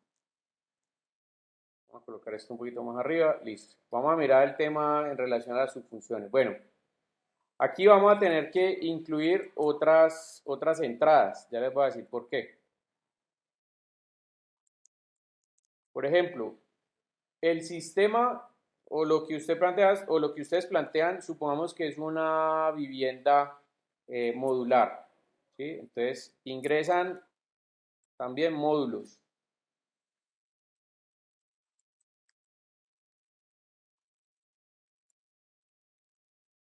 Vamos a colocar esto un poquito más arriba. Listo. Vamos a mirar el tema en relación a las subfunciones. Bueno, aquí vamos a tener que incluir otras entradas. Ya les voy a decir por qué. Por ejemplo, el sistema o lo que usted plantea o lo que ustedes plantean, supongamos que es una vivienda modular, ¿sí? Entonces ingresan también módulos.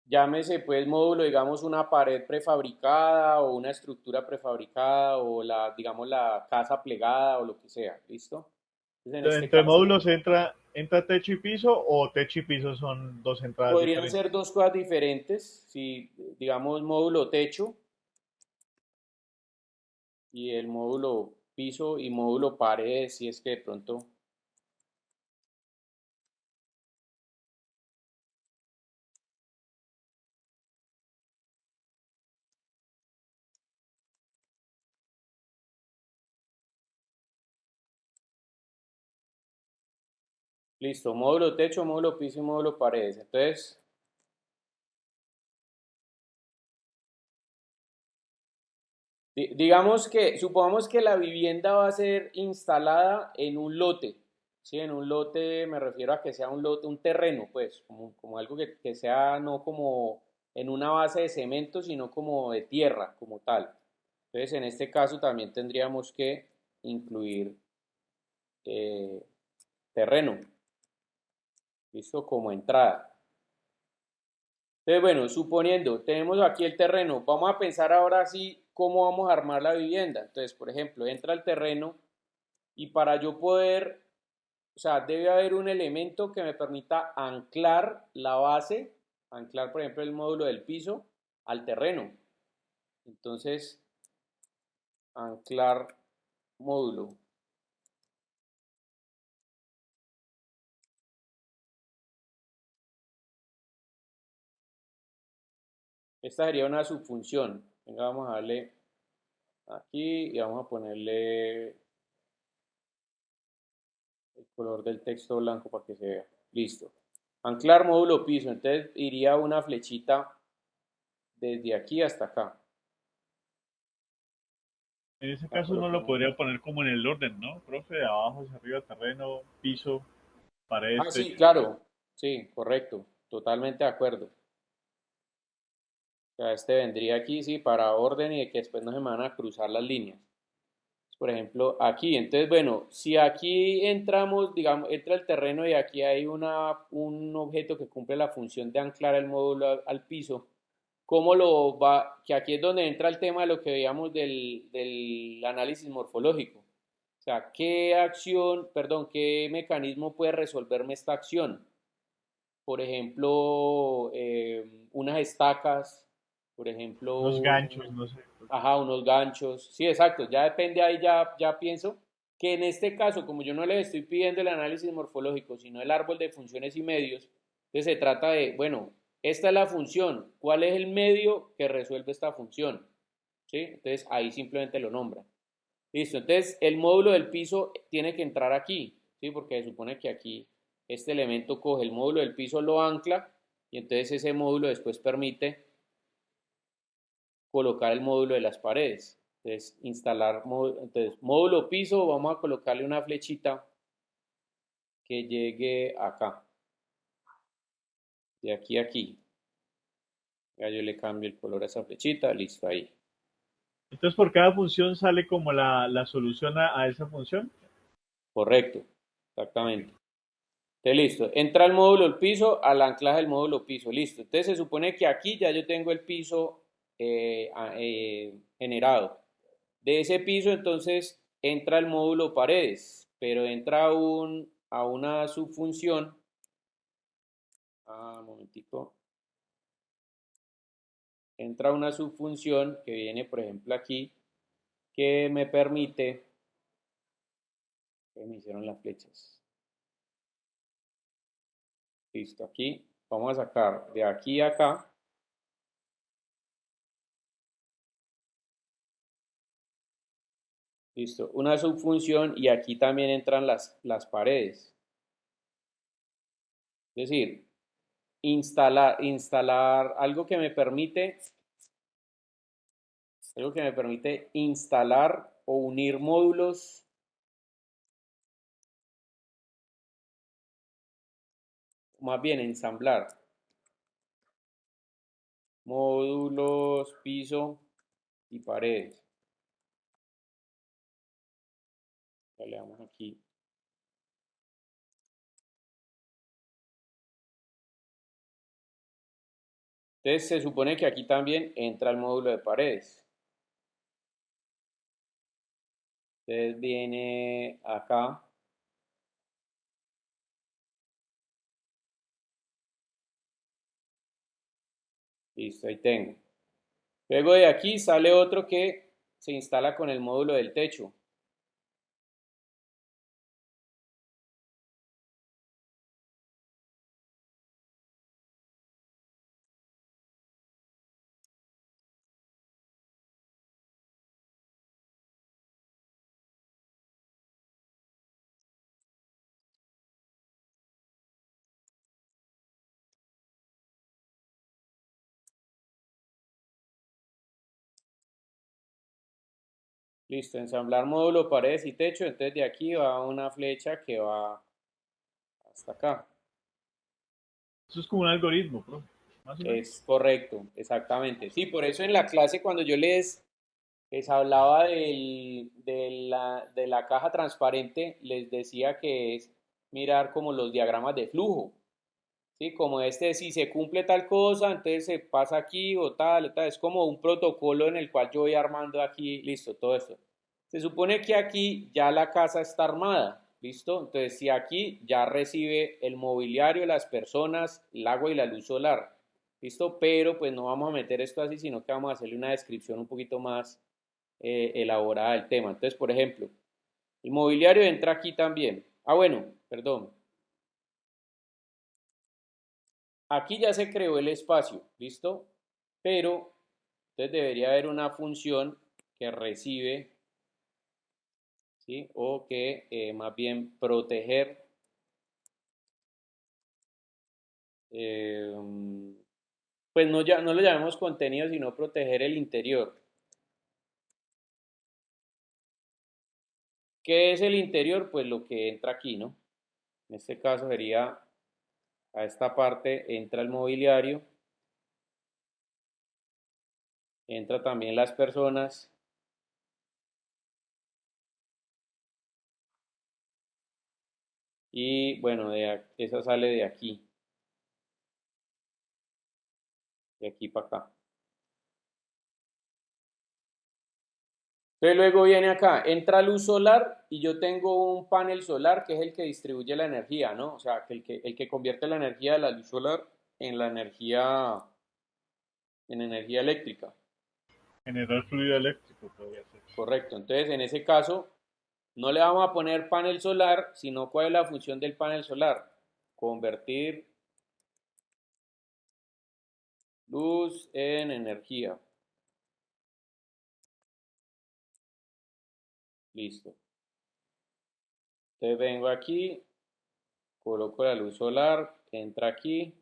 Llámese pues módulo, digamos, una pared prefabricada o una estructura prefabricada o digamos, la casa plegada o lo que sea, ¿listo? Entonces en este ¿Entre caso módulos entra techo y piso o techo y piso son dos entradas podrían ser diferentes? dos cosas diferentes, si digamos módulo techo y el módulo piso y módulo paredes, si es que de pronto, listo, módulo techo, módulo piso y módulo paredes. Entonces, digamos que, supongamos que la vivienda va a ser instalada en un lote, ¿sí? En un lote me refiero a que sea un lote, un terreno, pues, como algo que sea no como en una base de cemento, sino como de tierra, como tal. Entonces, en este caso también tendríamos que incluir eh, terreno, ¿listo? Como entrada. Entonces, bueno, suponiendo, tenemos aquí el terreno, vamos a pensar ahora sí cómo vamos a armar la vivienda. Entonces, por ejemplo, entra el terreno y para yo poder, o sea, debe haber un elemento que me permita anclar la base, anclar, por ejemplo, el módulo del piso al terreno. Entonces, anclar módulo. Esta sería una subfunción. Venga, vamos a darle aquí y vamos a ponerle el color del texto blanco para que se vea. Listo. Anclar módulo piso. Entonces iría una flechita desde aquí hasta acá. En ese La caso uno lo colocamos. podría poner como en el orden, ¿no? Profe, de abajo hacia arriba, terreno, piso, paredes, Ah, sí, techo. claro. Sí, correcto. Totalmente de acuerdo. O sea, este vendría aquí, sí, para orden y de que después no se me van a cruzar las líneas. Por ejemplo, aquí. Entonces, bueno, si aquí entramos, digamos, entra el terreno y aquí hay un objeto que cumple la función de anclar el módulo al piso, ¿cómo lo va? Que aquí es donde entra el tema de lo que veíamos del análisis morfológico. O sea, ¿qué acción, perdón, qué mecanismo puede resolverme esta acción? Por ejemplo, unas estacas, por ejemplo, Unos ganchos, no sé. ajá, unos ganchos. Sí, exacto, ya depende ahí, ya pienso. que en este caso, como yo no les estoy pidiendo el análisis morfológico, sino el árbol de funciones y medios, entonces se trata de, bueno, esta es la función, ¿cuál es el medio que resuelve esta función? ¿Sí? Entonces ahí simplemente lo nombra. Listo, entonces el módulo del piso tiene que entrar aquí, ¿sí? Porque se supone que aquí este elemento coge el módulo del piso, lo ancla, y entonces ese módulo después permite colocar el módulo de las paredes. Entonces, módulo piso, vamos a colocarle una flechita que llegue acá, de aquí a aquí. Ya yo le cambio el color a esa flechita, listo, ahí. Entonces, por cada función sale como la solución a esa función. Correcto, exactamente. Entonces, listo. Entra el módulo del piso al anclaje del módulo piso, listo. Entonces, se supone que aquí ya yo tengo el piso generado. De ese piso, entonces, entra el módulo paredes, pero entra a una subfunción. Un momentico. Entra una subfunción que viene, por ejemplo, aquí, que me permite, que me hicieron las flechas. Listo, aquí vamos a sacar de aquí a acá. Listo, una subfunción y aquí también entran las paredes. Es decir, instalar algo que me permite instalar o unir módulos más bien ensamblar módulos, piso y paredes. Ya le damos aquí. Entonces se supone que aquí también entra el módulo de paredes. Entonces viene acá. Listo, ahí tengo. Luego de aquí sale otro que se instala con el módulo del techo. Listo, ensamblar módulo, paredes y techo. Entonces de aquí va una flecha que va hasta acá. Eso es como un algoritmo, ¿no? Más o menos. Es correcto, exactamente. Sí, por eso en la clase cuando yo les hablaba de la caja transparente, les decía que es mirar como los diagramas de flujo. ¿Sí? Como si se cumple tal cosa, entonces se pasa aquí o tal, tal. Es como un protocolo en el cual yo voy armando aquí, listo, todo esto. Se supone que aquí ya la casa está armada, ¿listo? Entonces, si aquí ya recibe el mobiliario, las personas, el agua y la luz solar, ¿listo? Pero pues no vamos a meter esto así, sino que vamos a hacerle una descripción un poquito más elaborada del tema. Entonces, por ejemplo, el mobiliario entra aquí también. Bueno, perdón. Aquí ya se creó el espacio, ¿listo? Pero entonces debería haber una función que recibe, ¿sí? O que más bien proteger, eh, pues no, ya, no lo llamemos contenido, sino proteger el interior. ¿Qué es el interior? Pues lo que entra aquí, ¿no? En este caso sería a esta parte entra el mobiliario, entra también las personas y bueno, esa sale de aquí para acá. Entonces luego viene acá, entra luz solar y yo tengo un panel solar que es el que distribuye la energía, ¿no? O sea, el que convierte la energía de la luz solar en en energía eléctrica. Generar fluido eléctrico podría ser. Correcto. Entonces, en ese caso, No le vamos a poner panel solar, sino cuál es la función del panel solar. Convertir luz en energía. Listo. Entonces vengo aquí, coloco la luz solar, entra aquí.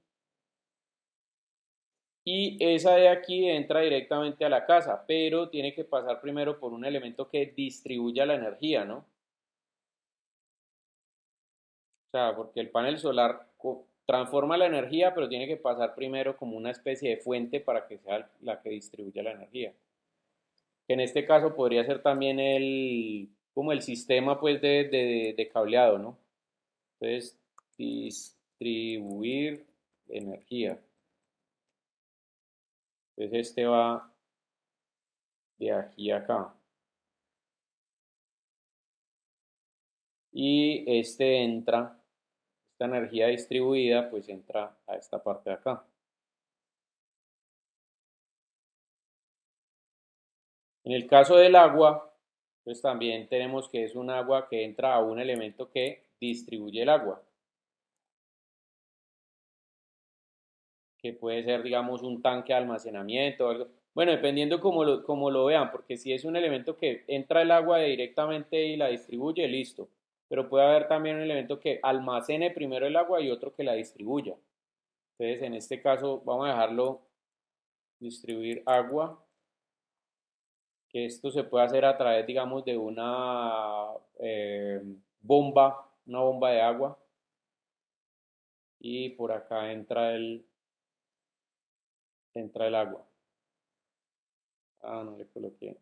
Y esa de aquí entra directamente a la casa, pero tiene que pasar primero por un elemento que distribuya la energía, ¿no? O sea, porque el panel solar transforma la energía, pero tiene que pasar primero como una especie de fuente para que sea la que distribuya la energía. Que en este caso podría ser también como el sistema pues de cableado, ¿no? Entonces, distribuir energía. Entonces este va de aquí a acá. Y este entra, esta energía distribuida, pues entra a esta parte de acá. En el caso del agua, pues también tenemos que es un agua que entra a un elemento que distribuye el agua. Que puede ser, digamos, un tanque de almacenamiento o algo. Bueno, dependiendo como lo vean, porque si es un elemento que entra el agua directamente y la distribuye, listo. Pero puede haber también un elemento que almacene primero el agua y otro que la distribuya. Entonces, en este caso, vamos a dejarlo distribuir agua, que esto se puede hacer a través, digamos, de una bomba de agua. Y por acá entra el agua. Ah, no le coloqué.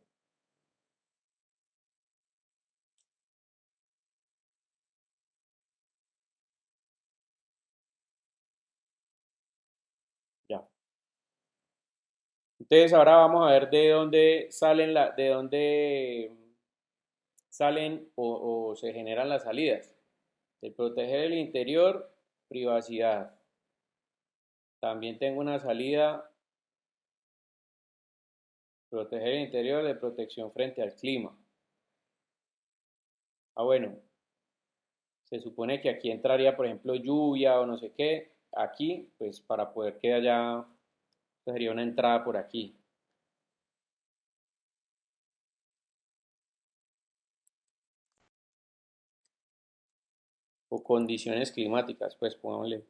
Ya. Entonces ahora vamos a ver de dónde salen o se generan las salidas. De proteger el interior, privacidad. También tengo una salida, proteger el interior de protección frente al clima. Ah, bueno, se supone que aquí entraría, por ejemplo, lluvia o no sé qué. Aquí, pues para poder que haya, sería una entrada por aquí. O condiciones climáticas, pues pongámosle,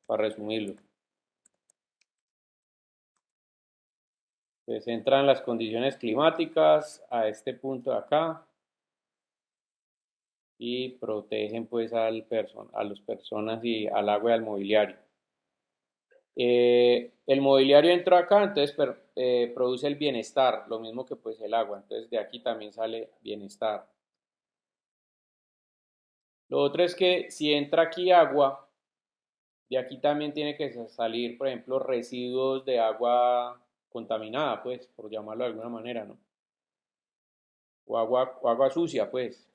para resumirlo. Entonces entran las condiciones climáticas a este punto de acá y protegen pues a las personas y al agua y al mobiliario. El mobiliario entró acá, entonces produce el bienestar, lo mismo que pues el agua, entonces de aquí también sale bienestar. Lo otro es que si entra aquí agua, de aquí también tiene que salir, por ejemplo, residuos de agua contaminada, pues, por llamarlo de alguna manera, ¿no? O agua sucia, pues.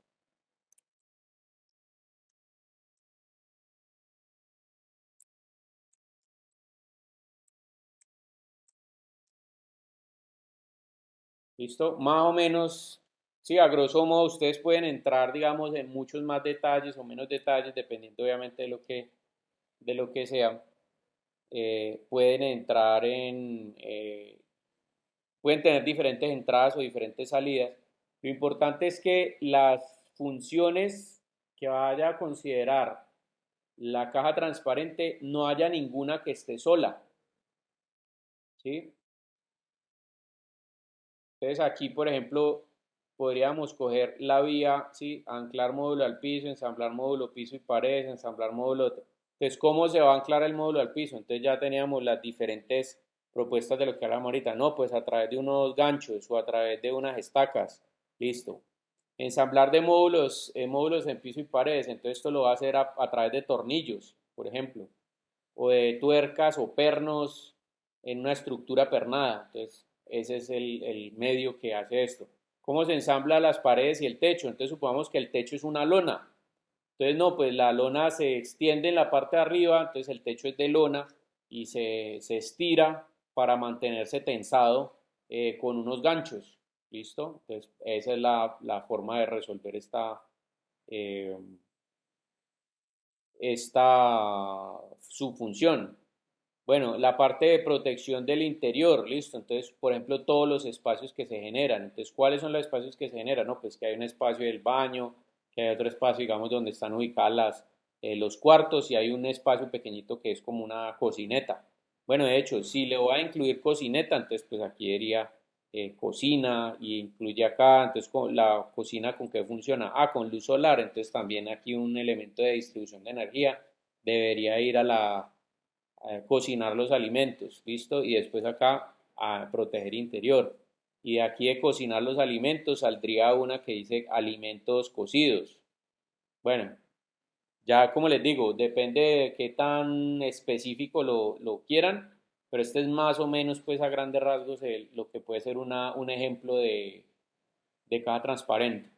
¿Listo? Más o menos, sí, a grosso modo ustedes pueden entrar, digamos, en muchos más detalles o menos detalles, dependiendo obviamente de lo que sea. Pueden entrar pueden tener diferentes entradas o diferentes salidas. Lo importante es que las funciones que vaya a considerar la caja transparente no haya ninguna que esté sola, ¿sí? Entonces aquí, por ejemplo, podríamos coger la vía, ¿sí? Anclar módulo al piso, ensamblar módulo, piso y paredes, ensamblar módulo. Entonces, ¿cómo se va a anclar el módulo al piso? Entonces ya teníamos las diferentes propuestas de lo que hablamos ahorita. No, pues a través de unos ganchos o a través de unas estacas. Listo. Ensamblar de módulos en piso y paredes. Entonces esto lo va a hacer a través de tornillos, por ejemplo, o de tuercas o pernos en una estructura pernada. Entonces ese es el medio que hace esto. ¿Cómo se ensambla las paredes y el techo? Entonces supongamos que el techo es una lona. Entonces no, pues la lona se extiende en la parte de arriba, entonces el techo es de lona y se estira para mantenerse tensado con unos ganchos. ¿Listo? Entonces esa es la forma de resolver eh, esta subfunción. Bueno, la parte de protección del interior, listo. Entonces, por ejemplo, todos los espacios que se generan. Entonces, ¿cuáles son los espacios que se generan? No, pues que hay un espacio del baño, que hay otro espacio, digamos, donde están ubicadas los cuartos y hay un espacio pequeñito que es como una cocineta. Bueno, de hecho, si le voy a incluir cocineta, entonces pues aquí diría cocina y incluye acá, entonces la cocina con qué funciona, con luz solar, entonces también aquí un elemento de distribución de energía debería ir a cocinar los alimentos, ¿listo? Y después acá a proteger interior. Y de aquí de cocinar los alimentos saldría una que dice alimentos cocidos. Bueno, ya como les digo, depende de qué tan específico lo quieran, pero este es más o menos pues a grandes rasgos lo que puede ser un ejemplo de caja transparente.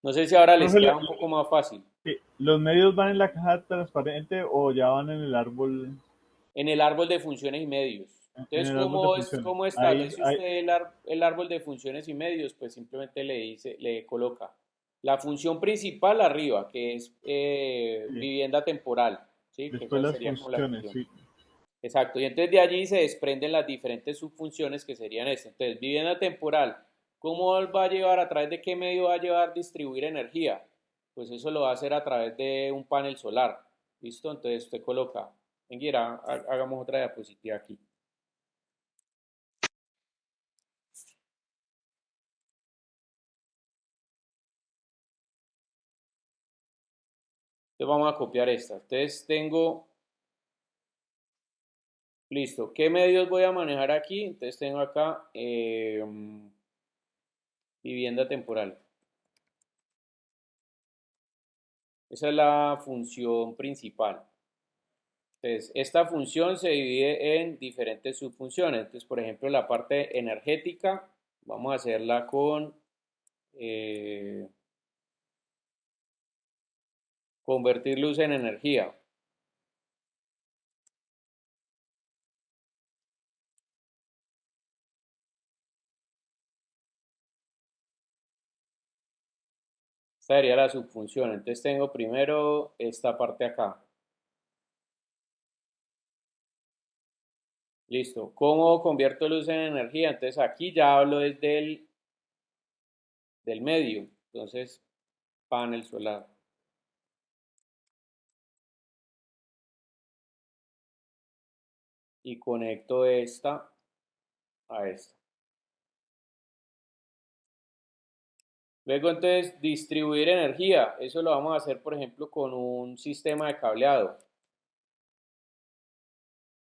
No sé si ahora les Profe, queda un poco más fácil. ¿los medios van en la caja transparente o ya van en el árbol, En el árbol de funciones y medios. en Entonces, el árbol de funciones? ¿cómo Ahí, establece ahí, usted el árbol de funciones y medios? Pues simplemente le coloca la función principal arriba, que es sí. vivienda temporal, ¿sí? Que Después esa las sería como la funciones, función. sí. Exacto, y entonces de allí se desprenden las diferentes subfunciones que serían estas. Entonces, vivienda temporal, ¿cómo va a llevar, a través de qué medio va a llevar distribuir energía? Pues eso lo va a hacer a través de un panel solar. ¿Listo? Entonces usted coloca, Enguera, hagamos otra diapositiva aquí. Entonces vamos a copiar esta. Entonces tengo, listo, ¿qué medios voy a manejar aquí? Entonces tengo acá vivienda temporal. Esa es la función principal. Entonces, esta función se divide en diferentes subfunciones. Entonces, por ejemplo, la parte energética, vamos a hacerla con eh, convertir luz en energía. Esta sería la subfunción. Entonces, tengo primero esta parte acá. Listo. ¿Cómo convierto luz en energía? Entonces, aquí ya hablo desde del medio. Entonces, panel solar. Y conecto esta a esta. Luego entonces distribuir energía. Eso lo vamos a hacer, por ejemplo, con un sistema de cableado.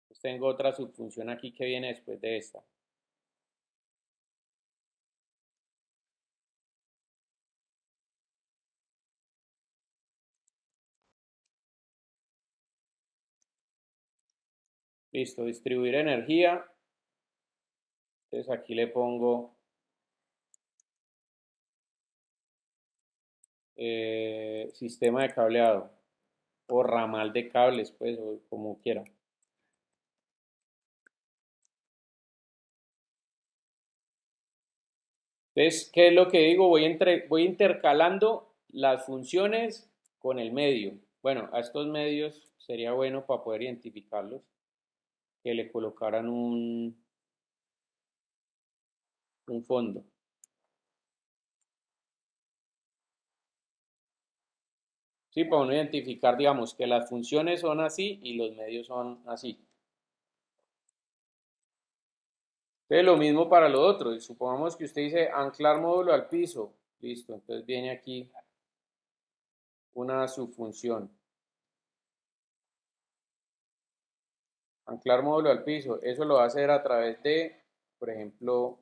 Pues tengo otra subfunción aquí que viene después de esta. Listo, distribuir energía. Entonces aquí le pongo sistema de cableado o ramal de cables, pues, o como quiera. Entonces, ¿qué es lo que digo? Voy intercalando las funciones con el medio. Bueno, a estos medios sería bueno para poder identificarlos que le colocaran un fondo. Sí, para uno identificar, digamos, que las funciones son así y los medios son así. Entonces, lo mismo para lo otro. Y supongamos que usted dice anclar módulo al piso. Listo, entonces viene aquí una subfunción. Anclar módulo al piso. Eso lo va a hacer a través de, por ejemplo,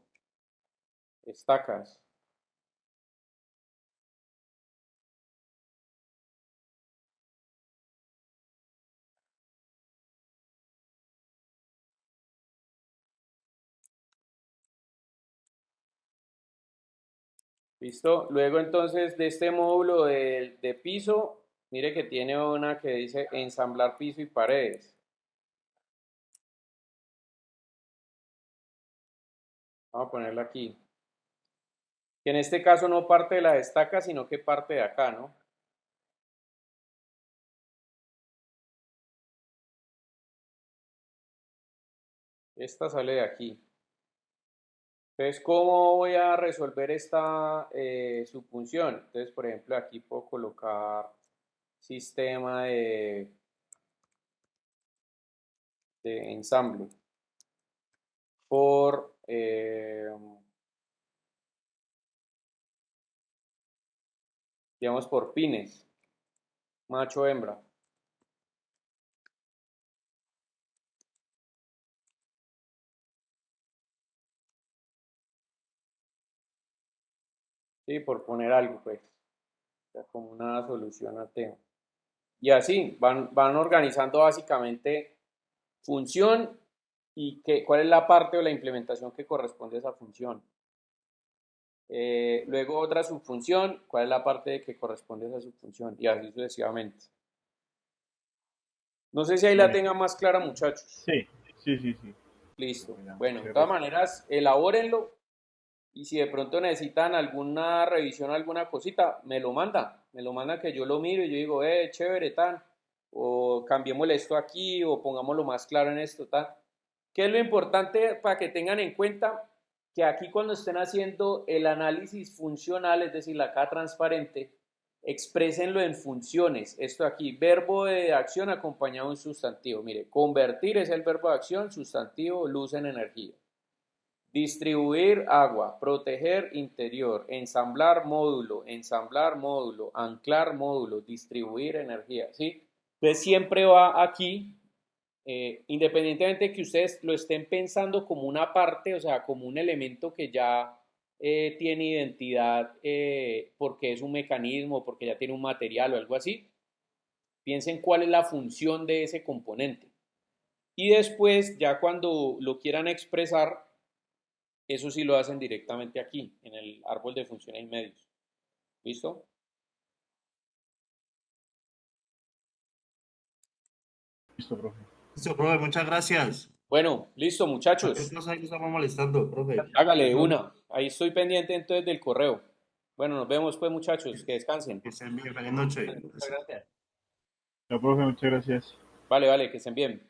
estacas. ¿Listo? Luego entonces de este módulo de piso, mire que tiene una que dice ensamblar piso y paredes. Vamos a ponerla aquí. Que en este caso no parte de las estacas, sino que parte de acá, ¿no? Esta sale de aquí. Entonces, ¿cómo voy a resolver esta subfunción? Entonces, por ejemplo, aquí puedo colocar sistema de ensamble por digamos por pines, macho hembra. Sí, por poner algo, pues, o sea, como una solución al tema. Y así, van organizando básicamente función y cuál es la parte o la implementación que corresponde a esa función. Luego otra subfunción, cuál es la parte que corresponde a esa subfunción y así sucesivamente. No sé si ahí la Vale. tengan más clara, muchachos. Sí, sí, sí, sí. Listo. Mira, Bueno, de muchas todas gracias. maneras, elabórenlo y si de pronto necesitan alguna revisión, alguna cosita, me lo mandan que yo lo miro y yo digo, chévere, tan, o cambiémosle esto aquí, o pongámoslo más claro en esto, tan. ¿Qué es lo importante para que tengan en cuenta? Que aquí cuando estén haciendo el análisis funcional, es decir, la K transparente, exprésenlo en funciones. Esto aquí, verbo de acción acompañado de un sustantivo. Mire, convertir es el verbo de acción, sustantivo, luz en energía. Distribuir agua, proteger interior, ensamblar módulo, anclar módulo, distribuir energía, ¿sí? Entonces siempre va aquí, independientemente de que ustedes lo estén pensando como una parte, o sea, como un elemento que ya tiene identidad porque es un mecanismo, porque ya tiene un material o algo así, piensen cuál es la función de ese componente. Y después, ya cuando lo quieran expresar, eso sí lo hacen directamente aquí, en el árbol de funciones y medios. ¿Listo? Listo, profe. Listo, profe, muchas gracias. Bueno, listo, Cualquier muchachos. cosa ahí lo estamos molestando, profe. Hágale Bueno, una. Ahí estoy pendiente entonces del correo. Bueno, nos vemos pues, muchachos. Que descansen. que estén bien, feliz noche. Ya, profe, muchas gracias. Vale, vale, que estén bien.